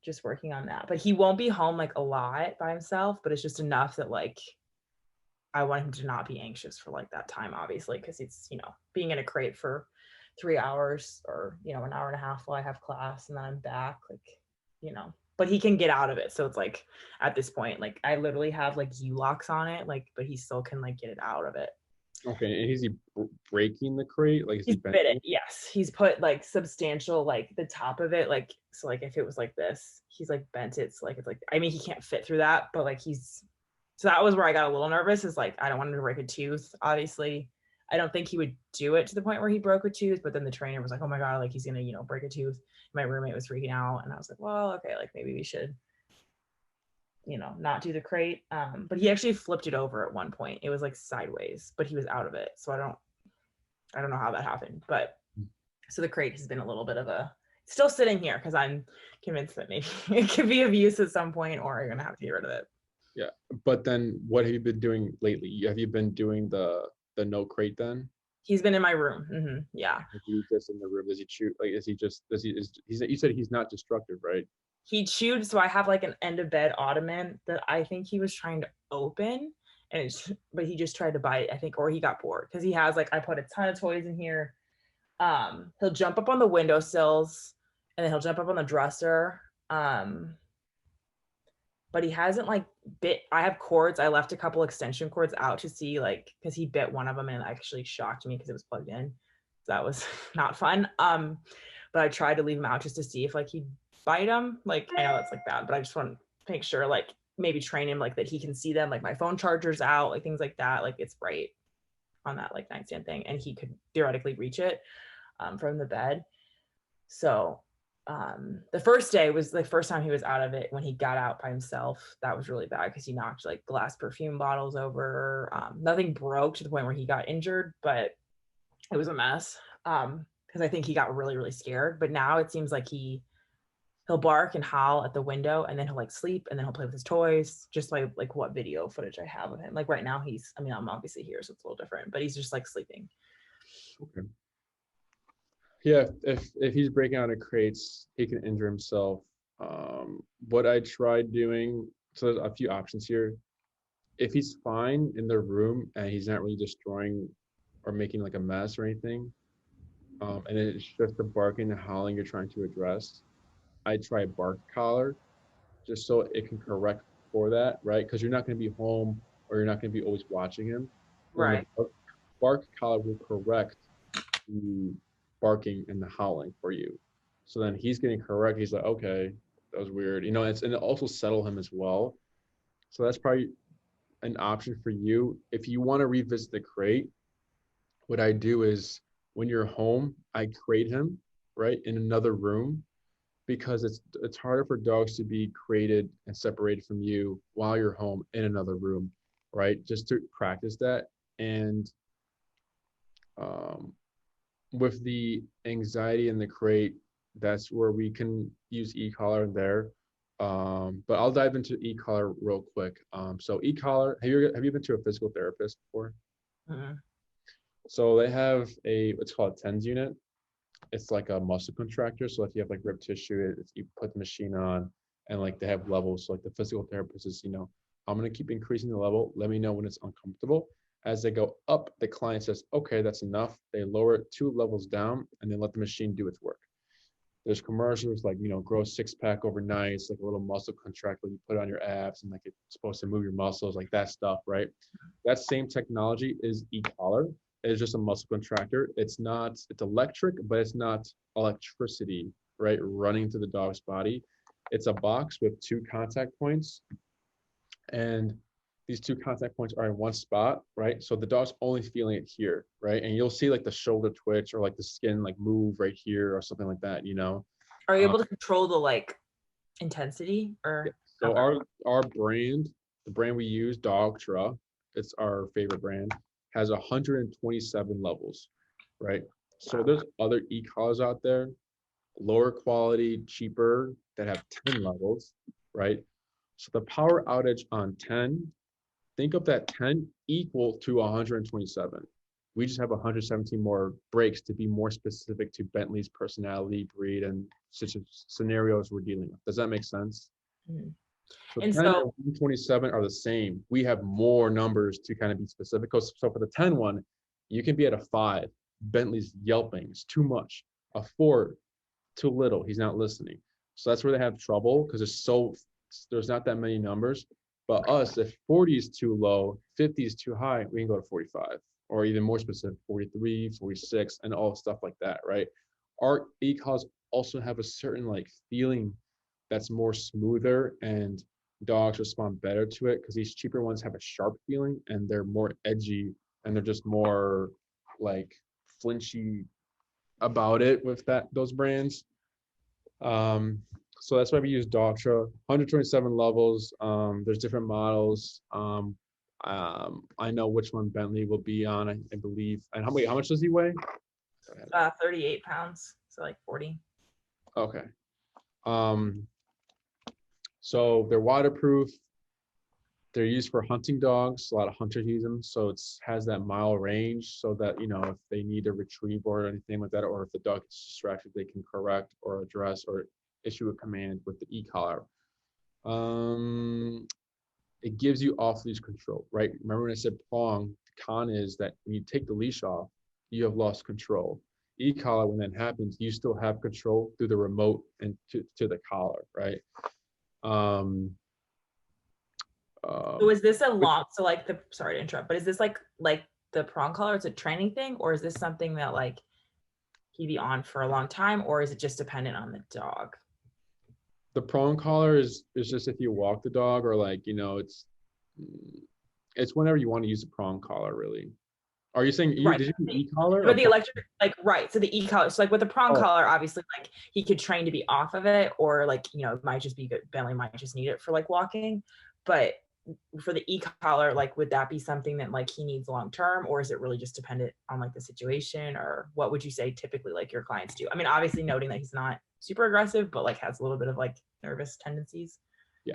just working on that. But he won't be home like a lot by himself, but it's just enough that like I want him to not be anxious for like that time, obviously, because it's, being in a crate for 3 hours or, an hour and a half while I have class and then I'm back, like, but he can get out of it. So it's like at this point, like I literally have like U-locks on it, like, but he still can like get it out of it. Okay, and is he breaking the crate? Like, is He's he bit it, yes. He's put like substantial, like the top of it, like, so like if it was like this, he's like bent it. So like it's like, I mean, he can't fit through that, but like so that was where I got a little nervous, is like I don't want him to break a tooth, obviously. I don't think he would do it to the point where he broke a tooth, but then the trainer was like, oh my God, like he's gonna, break a tooth. My roommate was freaking out, and I was like, well, okay, like maybe we should, not do the crate. But he actually flipped it over at one point. It was like sideways, but he was out of it. So I don't know how that happened. But so the crate has been a little bit of a still sitting here because I'm convinced that maybe it could be of use at some point, or you're gonna have to get rid of it. Yeah. But then what have you been doing lately? Have you been doing the no crate then? He's been in my room. Yeah. Is he just in the room? Does he chew? Like, is he just, you said he's not destructive, right? He chewed. So I have like an end of bed ottoman that I think he was trying to open, but he just tried to bite, I think, or he got bored because he has like, I put a ton of toys in here. He'll jump up on the windowsills and then he'll jump up on the dresser. But he hasn't like bit. I have cords. I left a couple extension cords out to see, like, because he bit one of them and it actually shocked me because it was plugged in. So that was not fun. But I tried to leave him out just to see if like he'd bite him. Like, I know that's like bad, but I just want to make sure, like, maybe train him like that he can see them, like my phone charger's out, like things like that. Like it's right on that like nightstand thing, and he could theoretically reach it from the bed. So the first day was the first time he was out of it when he got out by himself. That was really bad because he knocked like glass perfume bottles over. Nothing broke to the point where he got injured, but it was a mess because I think he got really, really scared. But now it seems like he'll bark and howl at the window, and then he'll like sleep, and then he'll play with his toys, just like what video footage I have of him. Like right now I'm obviously here, so it's a little different, but he's just like sleeping. Okay. Yeah, if he's breaking out of crates, he can injure himself. What I tried doing, so there's a few options here. If he's fine in the room and he's not really destroying or making like a mess or anything, and it's just the barking and howling you're trying to address, I try a bark collar just so it can correct for that, right? Because you're not going to be home or you're not going to be always watching him. Then Right. the bark collar will correct the barking and the howling for you. So then he's getting correct. He's like, okay, that was weird. And it also settle him as well. So that's probably an option for you. If you want to revisit the crate, what I do is when you're home, I crate him, right, in another room because it's harder for dogs to be crated and separated from you while you're home in another room, right? Just to practice that. And with the anxiety in the crate, that's where we can use e-collar there. But I'll dive into e-collar real quick. So e-collar, have you been to a physical therapist before? Mm-hmm. So they have what's called a TENS unit. It's like a muscle contractor. So if you have like rib tissue, you put the machine on, and like they have levels. So like the physical therapist is, I'm gonna keep increasing the level. Let me know when it's uncomfortable. As they go up, the client says, okay, that's enough. They lower it 2 levels down and then let the machine do its work. There's commercials like, grow 6-pack overnight. It's like a little muscle contractor you put on your abs and like it's supposed to move your muscles, like that stuff, right? That same technology is e-collar. It's just a muscle contractor. It's electric, but it's not electricity, right? Running through the dog's body. It's a box with 2 contact points. And these 2 contact points are in one spot, right? So the dog's only feeling it here, right? And you'll see like the shoulder twitch or like the skin like move right here or something like that, Are you able to control the like intensity or? Yeah. So okay. Our brand, the brand we use, Dogtra, it's our favorite brand, has 127 levels, right? So there's other e-collars out there, lower quality, cheaper, that have 10 levels, right? So the power outage on 10, think of that 10 equal to 127. We just have 117 more breaks to be more specific to Bentley's personality, breed, and such scenarios we're dealing with. Does that make sense? Mm-hmm. So 10 and 127 are the same. We have more numbers to kind of be specific. So for the 10 one, you can be at a 5. Bentley's yelping. It's too much. A 4, too little. He's not listening. So that's where they have trouble because there's not that many numbers. But us, if 40 is too low, 50 is too high, we can go to 45 or even more specific, 43, 46, and all stuff like that, right? Our e-collars also have a certain like feeling that's more smoother and dogs respond better to it because these cheaper ones have a sharp feeling and they're more edgy and they're just more like flinchy about it with those brands. So that's why we use Doctra. 127 levels. There's different models. I know which one Bentley will be on, I believe. And how much does he weigh? 38 pounds, so like 40. Okay. So they're waterproof. They're used for hunting dogs. A lot of hunters use them. So it's has that mile range so that, you know, if they need a retrieve or anything like that, or if the dog is distracted, they can correct or address or issue a command with the e-collar. It gives you off-leash control, right? Remember when I said prong, the con is that when you take the leash off, you have lost control. E-collar, when that happens, you still have control through the remote and to the collar, right? So is this a long, so like the, sorry to interrupt, but is this like the prong collar, it's a training thing, or is this something that like he'd be on for a long time, or is it just dependent on the dog? The prong collar is just if you walk the dog, or like, you know, it's whenever you want to use a prong collar, really. Are you saying Right. did you e-collar? But the electric, like, right. So the e-collar, so like with the prong Oh. collar, obviously, like he could train to be off of it, or like, you know, it might just be good. Bentley might just need it for like walking. But for the e-collar, like, would that be something that like he needs long term, or is it really just dependent on like the situation, or what would you say typically like your clients do? I mean, obviously noting that he's not super aggressive, but like has a little bit of like nervous tendencies. Yeah.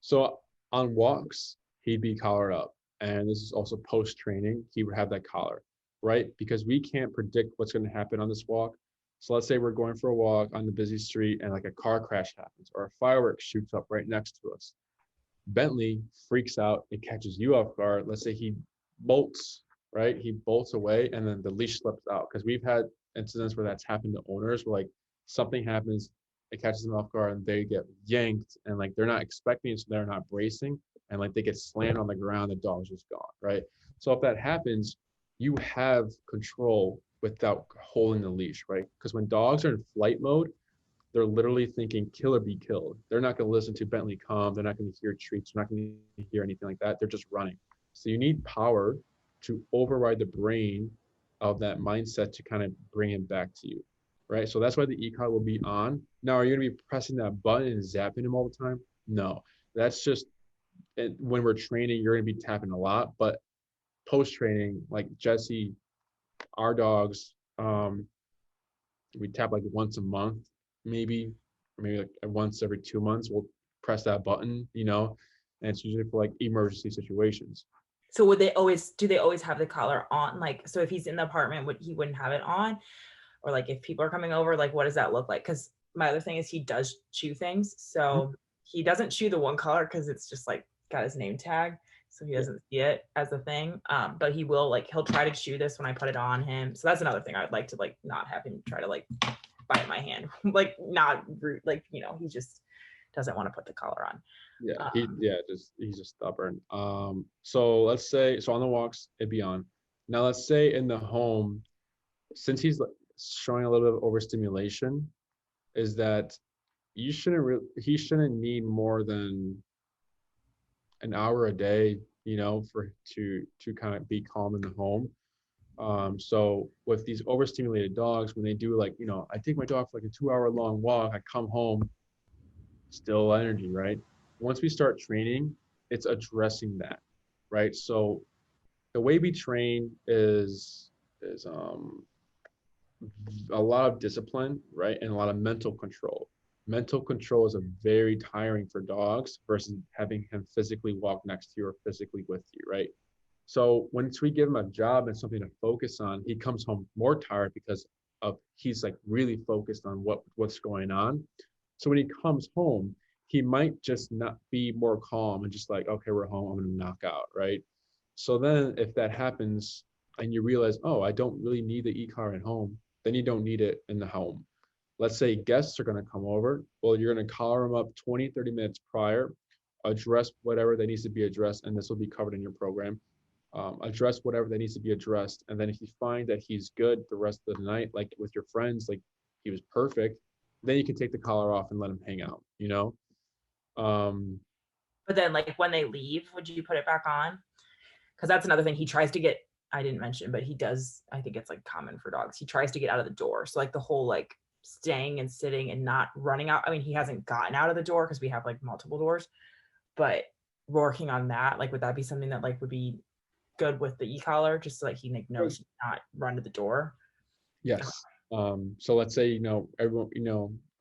So on walks, he'd be collared up. And this is also post-training, he would have that collar, right? Because we can't predict what's going to happen on this walk. So let's say we're going for a walk on the busy street and like a car crash happens or a firework shoots up right next to us. Bentley freaks out, it catches you off guard. Let's say he bolts, right? He bolts away and then the leash slips out. Because we've had incidents where that's happened to owners where like something happens, it catches them off guard and they get yanked and like they're not expecting it, so they're not bracing and like they get slammed on the ground, the dog's just gone, right? So if that happens, you have control without holding the leash, right? Because when dogs are in flight mode, they're literally thinking kill or be killed. They're not going to listen to Bentley calm. They're not going to hear treats. They're not going to hear anything like that. They're just running. So you need power to override the brain of that mindset to kind of bring him back to you, right? So that's why the e-collar will be on. Now, are you going to be pressing that button and zapping him all the time? No, that's just when we're training, you're going to be tapping a lot. But post-training, like Jesse, our dogs, we tap like once a month, maybe, or maybe like once every 2 months, we'll press that button, you know, and it's usually for like emergency situations. So would they always, do they always have the collar on? Like, so if he's in the apartment, he wouldn't have it on? Or like if people are coming over, like what does that look like? Because my other thing is he does chew things. So he doesn't chew the one collar because it's just like got his name tag. So he doesn't see it as a thing. But he will like, he'll try to chew this when I put it on him. So that's another thing I'd like to like not have him try to like bite my hand. Like not rude, like, you know, he just doesn't want to put the collar on. Yeah, he's just stubborn. So let's say on the walks it'd be on. Now let's say in the home, since he's showing a little bit of overstimulation, is that he shouldn't need more than an hour a day, you know, to kind of be calm in the home. So with these overstimulated dogs, when they do like, you know, I take my dog for like a 2 hour long walk, I come home, still energy, right? Once we start training, it's addressing that, right? So the way we train is a lot of discipline, right? And a lot of mental control. Mental control is a very tiring for dogs versus having him physically walk next to you or physically with you, right? So once we give him a job and something to focus on, he comes home more tired because of he's like really focused on what's going on. So when he comes home, he might just not be more calm and just like, okay, we're home, I'm gonna knock out, right? So then if that happens and you realize, oh, I don't really need the e-car at home, then you don't need it in the home. Let's say guests are going to come over. Well, you're going to collar them up 20, 30 minutes prior, address whatever that needs to be addressed, and this will be covered in your program. Address whatever that needs to be addressed. And then if you find that he's good the rest of the night, like with your friends, like he was perfect, then you can take the collar off and let him hang out, you know? But then like when they leave, would you put it back on? Because that's another thing. He tries to get I didn't mention, but he does, I think it's like common for dogs. He tries to get out of the door. So like the whole like staying and sitting and not running out. I mean, he hasn't gotten out of the door because we have like multiple doors, but working on that, like, would that be something that like would be good with the e-collar, just so like he like knows to not run to the door? Yes. So let's say, everyone,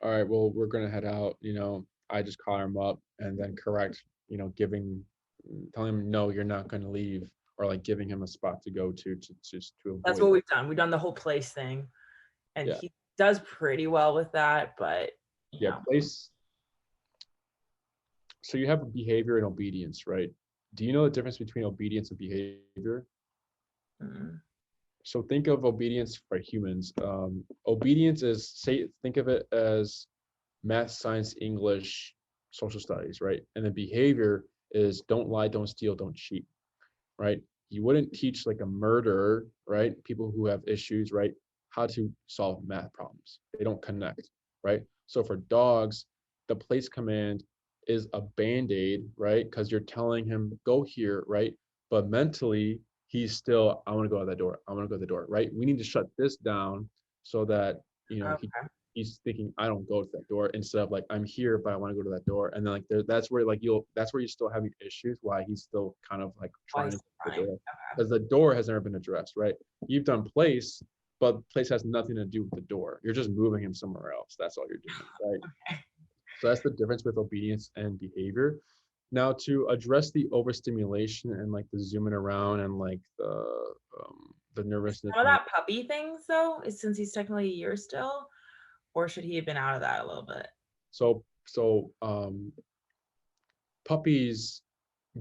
all right, well, we're gonna head out, I just collar him up and then correct, telling him, no, you're not gonna leave, or like giving him a spot to go to just to That's avoid. what we've done. We've done the whole place thing, and Yeah. he does pretty well with that, but Yeah, place. So you have behavior and obedience, right? Do you know the difference between obedience and behavior? mm, So think of obedience for humans. Obedience is, think of it as math, science, English, social studies, right? And the behavior is don't lie, don't steal, don't cheat, right? You wouldn't teach like a murderer, right? People who have issues, right? How to solve math problems. They don't connect, right? So for dogs, the place command is a band-aid, right? Because you're telling him, go here, right? But mentally, he's still, I want to go out that door. I want to go to the door, right? We need to shut this down so that, okay. he's thinking, I don't go to that door, instead of like, I'm here, but I want to go to that door. And then like that's where like that's where you're still having issues, why he's still kind of like trying to get the door. Because the door has never been addressed, right? You've done place, but place has nothing to do with the door. You're just moving him somewhere else. That's all you're doing, right? Okay. So that's the difference with obedience and behavior. Now to address the overstimulation and like the zooming around and like the nervousness. Some of that puppy things though, is since he's technically a year still, or should he have been out of that a little bit? So puppies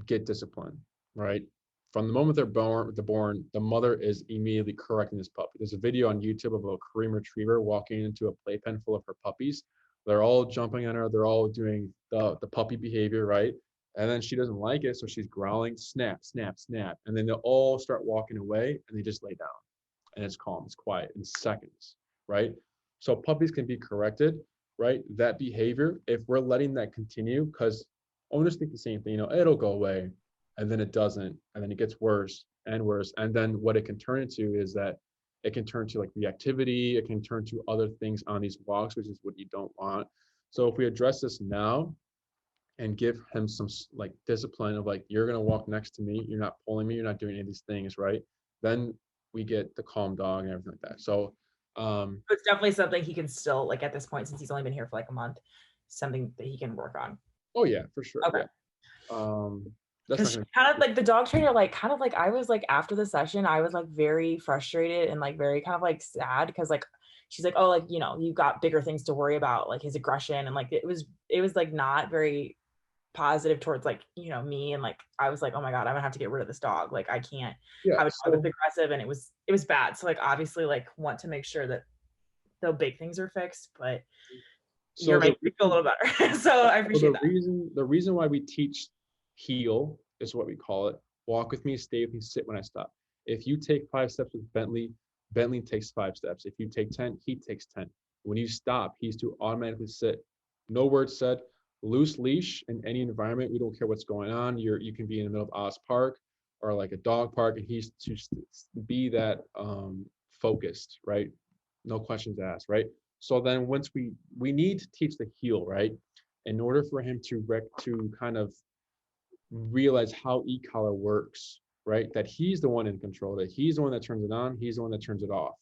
get disciplined, right? From the moment they're born, the mother is immediately correcting this puppy. There's a video on YouTube of a Korean retriever walking into a playpen full of her puppies. They're all jumping on her. They're all doing the puppy behavior, right? And then she doesn't like it, so she's growling, snap, snap, snap. And then they all start walking away and they just lay down. And it's calm, it's quiet in seconds, right? So puppies can be corrected, right? That behavior, if we're letting that continue, because owners think the same thing, it'll go away, and then it doesn't, and then it gets worse and worse. And then what it can turn into is that it can turn to like reactivity, it can turn to other things on these walks, which is what you don't want. So if we address this now and give him some like discipline of like, you're going to walk next to me, you're not pulling me, you're not doing any of these things, right? Then we get the calm dog and everything like that. So it's definitely something he can still, like, at this point, since he's only been here for like a month, something that he can work on. oh yeah, for sure. Okay. Yeah. Because kind of like the dog trainer, like kind of like I was like after the session, I was like very frustrated and like very kind of like sad because like she's like, oh, like, you got bigger things to worry about, like his aggression, and like it was like not very positive towards like me, and like I was like, oh my god, I'm gonna have to get rid of this dog, like I can't Yeah. have a dog that's aggressive, and it was bad. So like obviously like want to make sure that the big things are fixed, but you're making me feel a little better. So I appreciate that. The reason why we teach heal is what we call it. Walk with me, stay with me, sit when I stop. If you take 5 steps with Bentley, Bentley takes 5 steps. If you take 10, he takes 10. When you stop, he's to automatically sit. No words said. Loose leash in any environment. We don't care what's going on. You can be in the middle of Oz Park or like a dog park, and he's to be that focused, right? No questions asked, right? So then once we need to teach the heel, right? In order for him to kind of realize how e-collar works, right? That he's the one in control, that he's the one that turns it on, he's the one that turns it off,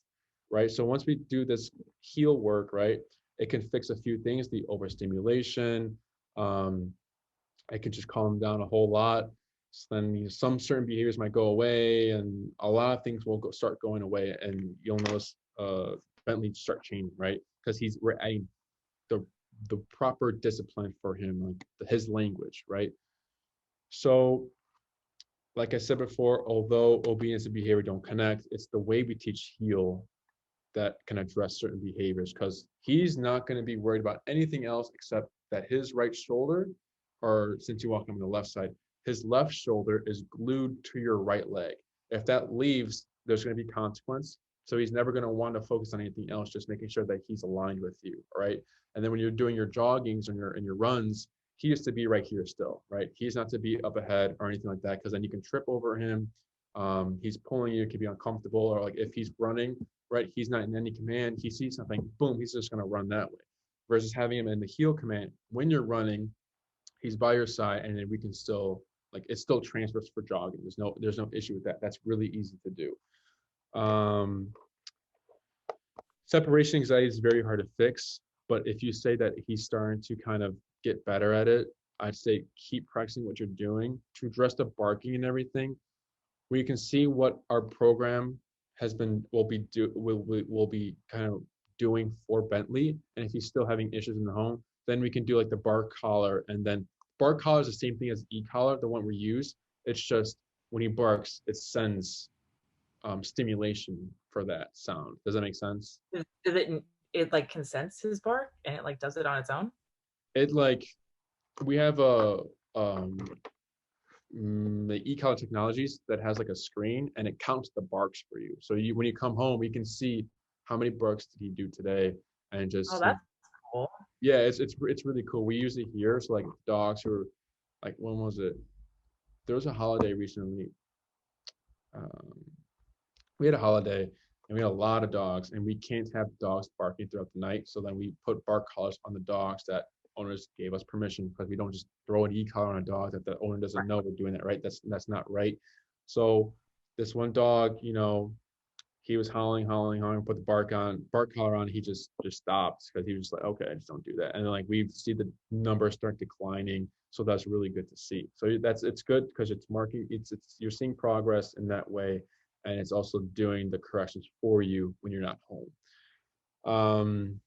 right? So once we do this heel work, right, it can fix a few things, the overstimulation. I can just calm down a whole lot. So then some certain behaviors might go away, and a lot of things will start going away, and you'll notice Bentley start changing, right? Because we're adding the proper discipline for him, like his language, right? So, like I said before, although obedience and behavior don't connect, it's the way we teach heal that can address certain behaviors, because he's not going to be worried about anything else except that his right shoulder, or since you walk him on the left side, his left shoulder is glued to your right leg. If that leaves, there's going to be consequence. So he's never going to want to focus on anything else, just making sure that he's aligned with you, right? And then when you're doing your joggings and your runs, he is to be right here still, right? He's not to be up ahead or anything like that, because then you can trip over him, He's pulling you, it could be uncomfortable, or like if he's running, right, he's not in any command, he sees something, boom, he's just going to run that way. Versus having him in the heel command, when you're running, he's by your side, and then we can still, like, it still transfers for jogging. There's no issue with that. That's really easy to do. Separation anxiety is very hard to fix, but if you say that he's starting to kind of get better at it, I'd say keep practicing what you're doing to address the barking and everything. We can see what our program will be kind of doing for Bentley, and if he's still having issues in the home, then we can do like the bark collar, and then bark collar is the same thing as e-collar, the one we use. It's just when he barks, it sends stimulation for that sound. Does that make sense? Does it like consents his bark and it like does it on its own? It like we have a the e-collar technologies that has like a screen, and it counts the barks for you. So when you come home, you can see how many barks did he do today, and Oh, just that's cool. yeah, it's really cool. We use it here, so like dogs who are like, when was it? There was a holiday recently. Um, we had a holiday, and we had a lot of dogs, and we can't have dogs barking throughout the night. So then we put bark collars on the dogs that owners gave us permission, because we don't just throw an e-collar on a dog that the owner doesn't know we're doing that, right? That's not right. So this one dog, he was howling, put the bark collar on. He just stopped, because he was just like, okay, I just don't do that. And then like we see the numbers start declining. So that's really good to see. So it's good because it's marking, it's you're seeing progress in that way. And it's also doing the corrections for you when you're not home.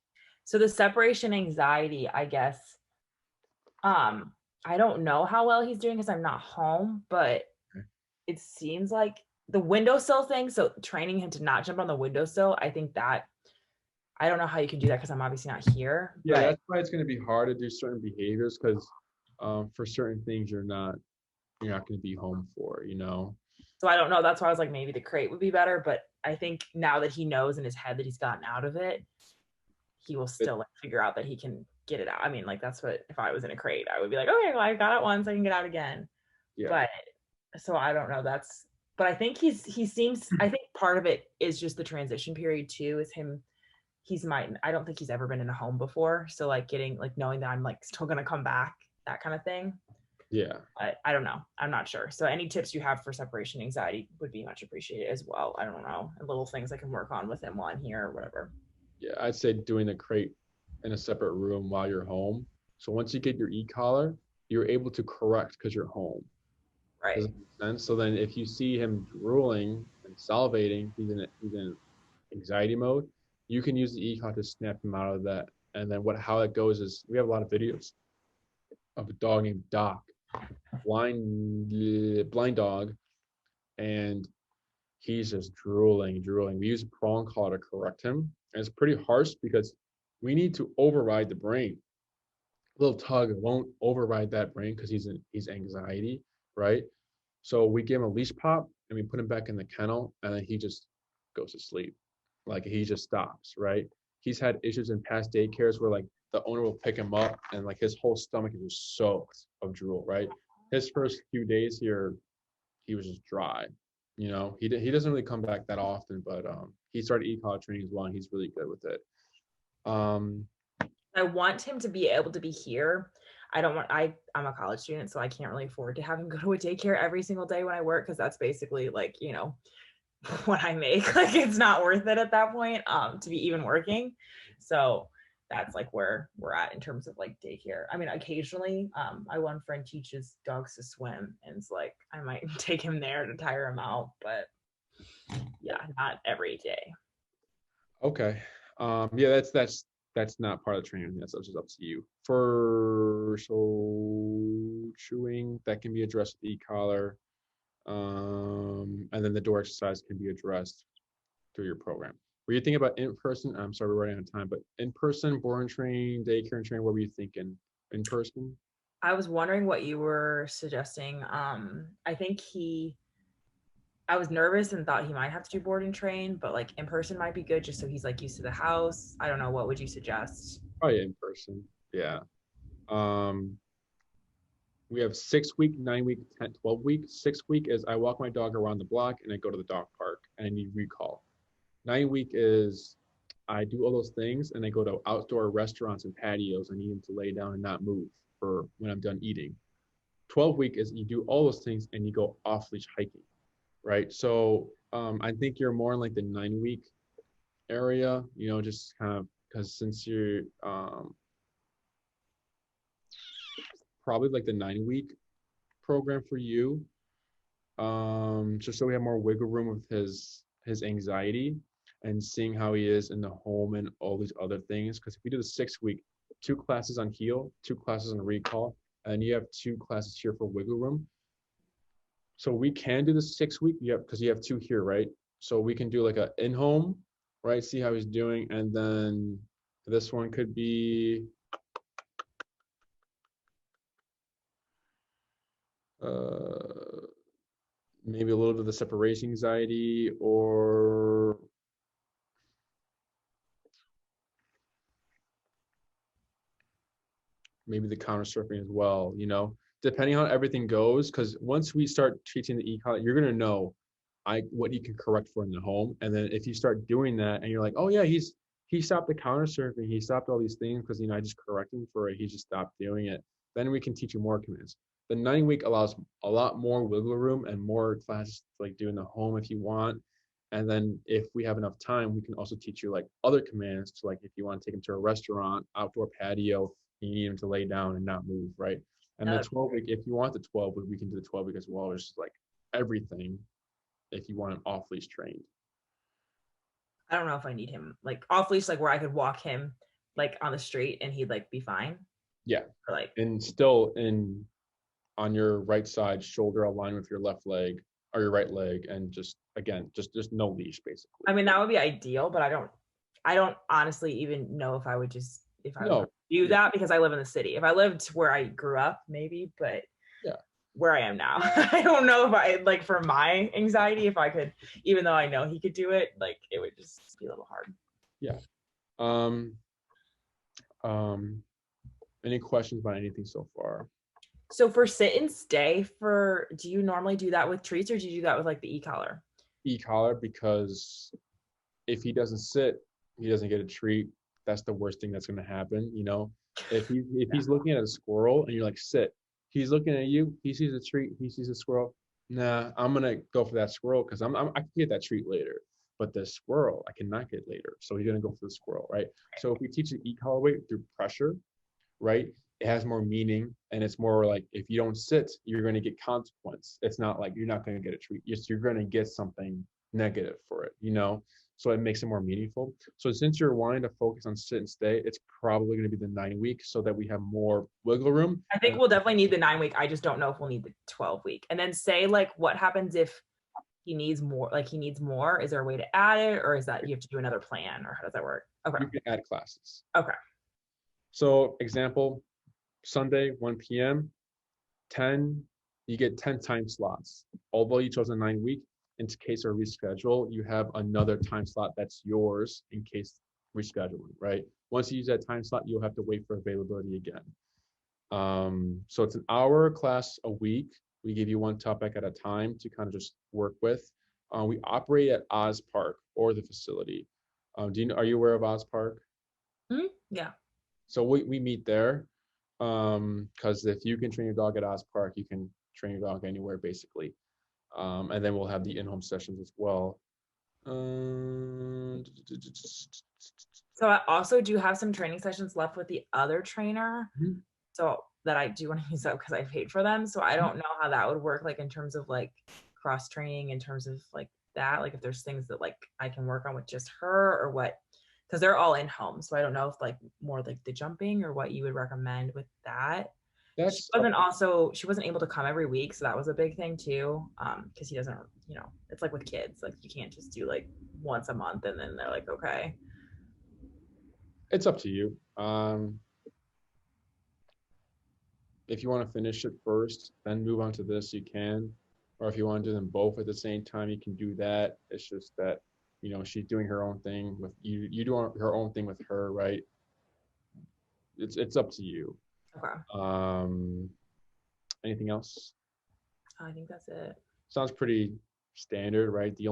So the separation anxiety, I guess, I don't know how well he's doing because I'm not home, but it seems like the windowsill thing. So training him to not jump on the windowsill, I think that I don't know how you can do that because I'm obviously not here. Yeah, but that's why it's going to be hard to do certain behaviors, because for certain things you're not going to be home for. So I don't know. That's why I was like, maybe the crate would be better. But I think now that he knows in his head that he's gotten out of it, he will still like figure out that he can get it out. I mean, like that's what, if I was in a crate, I would be like, okay, well, I got out once, I can get out again. Yeah. But so I don't know. But I think he seems, I think part of it is just the transition period too, is him. I don't think he's ever been in a home before. So like getting, like knowing that I'm like still going to come back, that kind of thing. Yeah. I don't know. I'm not sure. So any tips you have for separation anxiety would be much appreciated as well. I don't know. And little things I can work on with him while I'm here or whatever. Yeah, I'd say doing the crate in a separate room while you're home. So once you get your e-collar, you're able to correct because you're home. Right. Does that make sense? So then if you see him drooling and salivating, he's in anxiety mode, you can use the e-collar to snap him out of that. And then how it goes is, we have a lot of videos of a dog named Doc, blind dog, and he's just drooling. We use a prong collar to correct him. And it's pretty harsh because we need to override the brain. A little tug won't override that brain because he's anxiety, right? So we give him a leash pop and we put him back in the kennel, and then he just goes to sleep. Like he just stops, right? He's had issues in past daycares where like the owner will pick him up and like his whole stomach is just soaked of drool, right? His first few days here, he was just dry. He doesn't really come back that often, but he started e-collar training as well, and he's really good with it. I want him to be able to be here. I'm a college student, so I can't really afford to have him go to a daycare every single day when I work, because that's basically like, what I make. Like it's not worth it at that point to be even working. So that's like where we're at in terms of like daycare. I mean, occasionally my one friend teaches dogs to swim, and it's like I might take him there to tire him out, but yeah, not every day. Okay. Yeah, that's not part of the training. That's just up to you. For chewing, that can be addressed with e-collar. And then the door exercise can be addressed through your program. Were you thinking about in-person? I'm sorry, we're running out of time, but in-person, board and train, daycare and train, what were you thinking? In-person? I was wondering what you were suggesting. I was nervous and thought he might have to do board and train, but like in person might be good just so he's like used to the house. I don't know. What would you suggest? Probably in person. Yeah. we have 6 week, 9 week, 10, 12 week. 6 week is I walk my dog around the block and I go to the dog park and I need recall. 9 week is I do all those things and I go to outdoor restaurants and patios. I need him to lay down and not move for when I'm done eating. 12 week is you do all those things and you go off leash hiking, right? So I think you're more in like the 9 week area, just kind of because since you're probably like the 9 week program for you, just so we have more wiggle room with his anxiety and seeing how he is in the home and all these other things. Because if we do the 6 week, 2 classes on heel, 2 classes on recall, and you have 2 classes here for wiggle room. So we can do the 6 week, because you have 2 here, right? So we can do like a in-home, right? See how he's doing. And then this one could be maybe a little bit of the separation anxiety, or maybe the counter surfing as well, depending on how everything goes. Because once we start teaching the e-collar, you're going to know what you can correct for in the home. And then if you start doing that and you're like, oh yeah, he stopped the counter surfing, he stopped all these things because I just corrected him for it, he just stopped doing it, then we can teach you more commands. The 9 week allows a lot more wiggle room and more classes to like do in the home if you want. And then if we have enough time, we can also teach you like other commands to, like, if you want to take him to a restaurant, outdoor patio, you need him to lay down and not move, right? And the 12 week, if you want the 12 week, we can do the 12 week as well. It's just like everything if you want him off leash trained. I don't know if I need him like off leash, like where I could walk him like on the street and he'd like be fine. Yeah. Or, like, and still on your right side, shoulder aligned with your left leg or your right leg, and just no leash basically. I mean, that would be ideal, but I don't honestly even know if I would do that, because I live in the city. If I lived where I grew up, maybe, but yeah, where I am now, I don't know if I, like, for my anxiety, if I could, even though I know he could do it, like, it would just be a little hard. Yeah. Any questions about anything so far? So for sit and stay, do you normally do that with treats, or do you do that with like the e-collar? E-collar, because if he doesn't sit, he doesn't get a treat. That's the worst thing that's going to happen. If he's looking at a squirrel and you're like, sit, he's looking at you, he sees a treat, he sees a squirrel. Nah, I'm going to go for that squirrel because I can get that treat later. But the squirrel, I cannot get later. So he's going to go for the squirrel, right? So if we teach an e-collar weight through pressure, right, it has more meaning, and it's more like, if you don't sit, you're going to get consequence. It's not like you're not going to get a treat. You're going to get something negative for it, so it makes it more meaningful. So since you're wanting to focus on sit and stay, it's probably going to be the 9 week so that we have more wiggle room. I think we'll definitely need the 9 week. I just don't know if we'll need the 12 week. And then say, like, what happens if he needs more? Is there a way to add it, or is that you have to do another plan, or how does that work? Okay. You can add classes. Okay. So example, Sunday, 1 p.m., 10, you get 10 time slots. Although you chose a 9 week, in case of reschedule, you have another time slot that's yours in case rescheduling, right? Once you use that time slot, you'll have to wait for availability again. So it's an hour class a week. We give you one topic at a time to kind of just work with. We operate at Oz Park or the facility. Are you aware of Oz Park? Mm-hmm. Yeah. So we meet there. Because if you can train your dog at Oz Park, you can train your dog anywhere basically. And then we'll have the in-home sessions as well. So I also do have some training sessions left with the other trainer. Mm-hmm. So that I do want to use up because I paid for them. So I don't know how that would work, like in terms of like cross training, in terms of like that, like if there's things that like I can work on with just her or what, because they're all in home. So I don't know if like more like the jumping or what you would recommend with that. She wasn't able to come every week. So that was a big thing too. Because he doesn't, it's like with kids, like you can't just do like once a month and then they're like, okay. It's up to you. If you want to finish it first, then move on to this, you can. Or if you want to do them both at the same time, you can do that. It's just that, she's doing her own thing with you. You doing her own thing with her, right? It's up to you. Okay. Anything else? I think that's it. Sounds pretty standard, right? The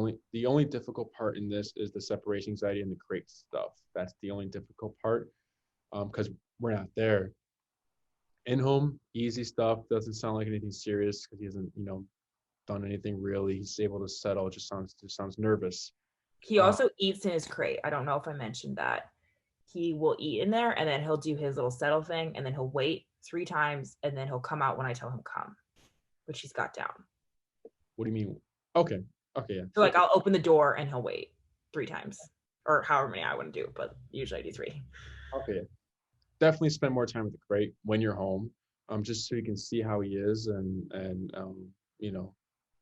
only difficult part in this is the separation anxiety and the crate stuff. That's the only difficult part, because we're not there. In home, easy stuff. Doesn't sound like anything serious because he hasn't, done anything really. He's able to settle. It just sounds nervous. He also eats in his crate. I don't know if I mentioned that. He will eat in there and then he'll do his little settle thing and then he'll wait 3 times and then he'll come out when I tell him come, which he's got down. What do you mean? Okay. Okay. Yeah. So like I'll open the door and he'll wait 3 times or however many I want to do, but usually I do 3. Okay. Definitely spend more time with the crate when you're home, just so you can see how he is and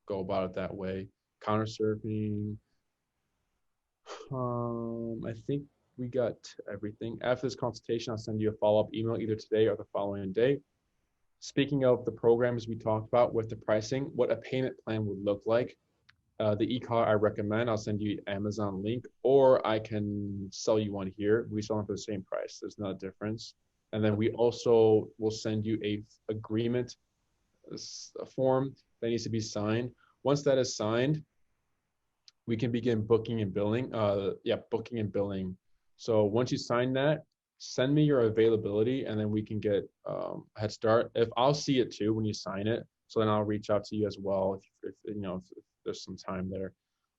go about it that way. Counter surfing. I think we got everything. After this consultation, I'll send you a follow-up email either today or the following day. Speaking of the programs we talked about with the pricing, what a payment plan would look like. The e-collar I recommend, I'll send you an Amazon link, or I can sell you one here. We sell them for the same price. There's no difference. And then we also will send you a agreement, a form that needs to be signed. Once that is signed, we can begin booking and billing. Booking and billing. So once you sign that, send me your availability, and then we can get a head start. If I'll see it too when you sign it, so then I'll reach out to you as well if there's some time there.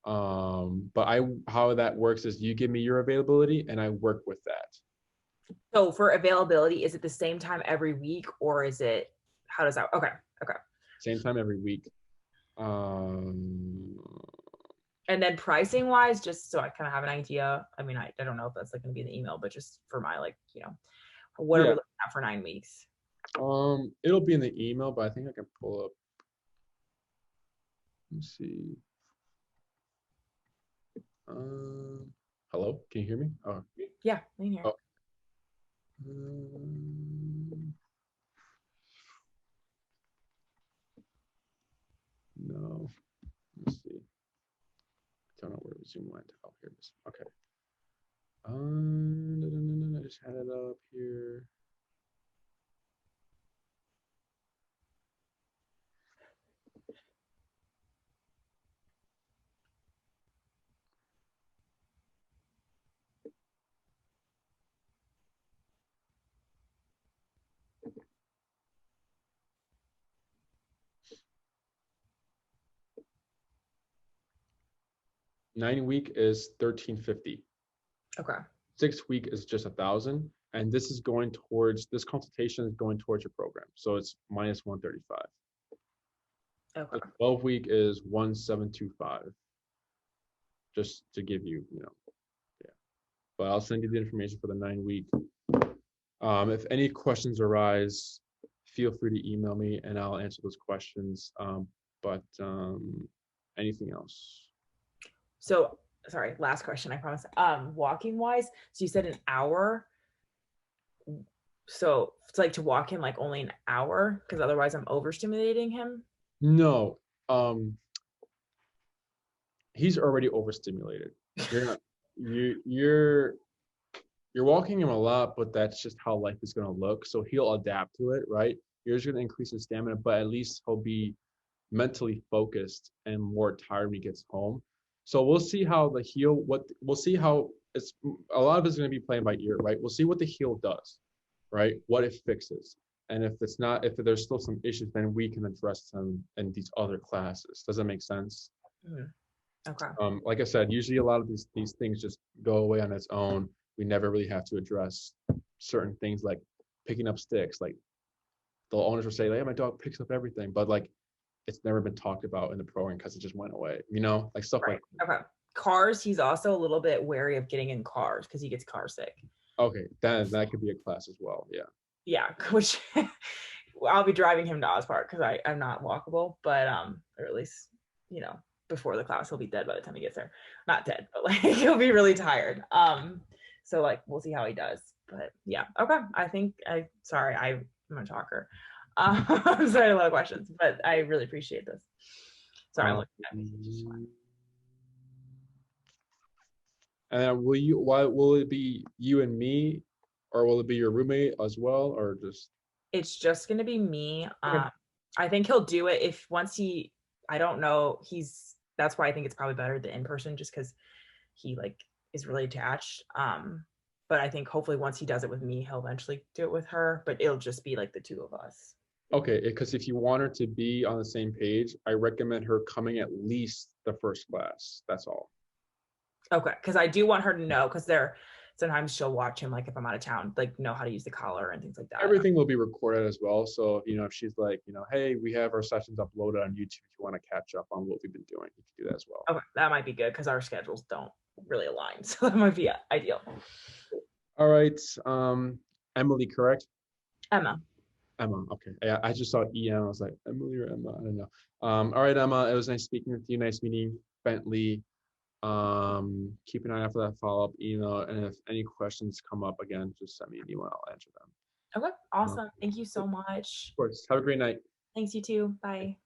But how that works is you give me your availability, and I work with that. So for availability, is it the same time every week or is it, how does that, okay. Same time every week. And then pricing wise, just so I kind of have an idea. I mean, I don't know if that's like going to be in the email, but just for my what are we looking at for 9 weeks? It'll be in the email, but I think I can pull up. Let's see. Hello, can you hear me? Oh, yeah, I can hear. Oh. No, let's see. I don't know where Zoom went. Oh, here it is. Okay. I just had it up here. Nine-week is $1,350. Okay. 6-week is just 1,000, and this consultation is going towards your program, so it's minus 135. Okay. 12-week is 1,725. Just to give you, But I'll send you the information for the 9-week. If any questions arise, feel free to email me and I'll answer those questions. But anything else? So, sorry, last question, I promise. Walking wise, so you said an hour. So it's like to walk him like only an hour because otherwise I'm overstimulating him. No, he's already overstimulated. You're walking him a lot, but that's just how life is going to look. So he'll adapt to it, right? You're just going to increase his stamina, but at least he'll be mentally focused and more tired when he gets home. So we'll see how we'll see how it's, a lot of it's going to be playing by ear, right? We'll see what the heel does, right? What it fixes. And if there's still some issues, then we can address them in these other classes. Does that make sense? Mm-hmm. Okay. Like I said, usually a lot of these things just go away on its own. We never really have to address certain things like picking up sticks. Like the owners will say, "Hey, my dog picks up everything," but like it's never been talked about in the program because it just went away. Like stuff right. like. Okay. Cars, he's also a little bit wary of getting in cars because he gets car sick. Okay, that could be a class as well. Yeah. Yeah, which I'll be driving him to Oz Park because I'm not walkable, but or at least before the class he'll be dead by the time he gets there. Not dead, but like he'll be really tired. So like we'll see how he does. But yeah, okay. I'm a talker. I'm sorry, a lot of questions, but I really appreciate this. Sorry, I'm looking at me. And will it be you and me, or will it be your roommate as well, or just? It's just gonna be me. Okay. I think he'll do it if once he, I don't know, that's why I think it's probably better the in person, just because he like is really attached. But I think hopefully once he does it with me, he'll eventually do it with her, but it'll just be like the two of us. Okay, because if you want her to be on the same page, I recommend her coming at least the first class. That's all. Okay, because I do want her to know, because sometimes she'll watch him like if I'm out of town, like know how to use the collar and things like that. Everything will be recorded as well. So, you know, if she's like, you know, hey, we have our sessions uploaded on YouTube. If you want to catch up on what we've been doing, you can do that as well. Okay, that might be good because our schedules don't really align. So that might be ideal. All right. Emily, correct? Emma. Emma. Okay. I just saw EM. I was like, Emily or Emma? I don't know. All right, Emma. It was nice speaking with you. Nice meeting Bentley. Keep an eye out for that follow-up email. And if any questions come up again, just send me an email. I'll answer them. Okay, awesome. Thank you so much. Of course. Have a great night. Thanks, you too. Bye.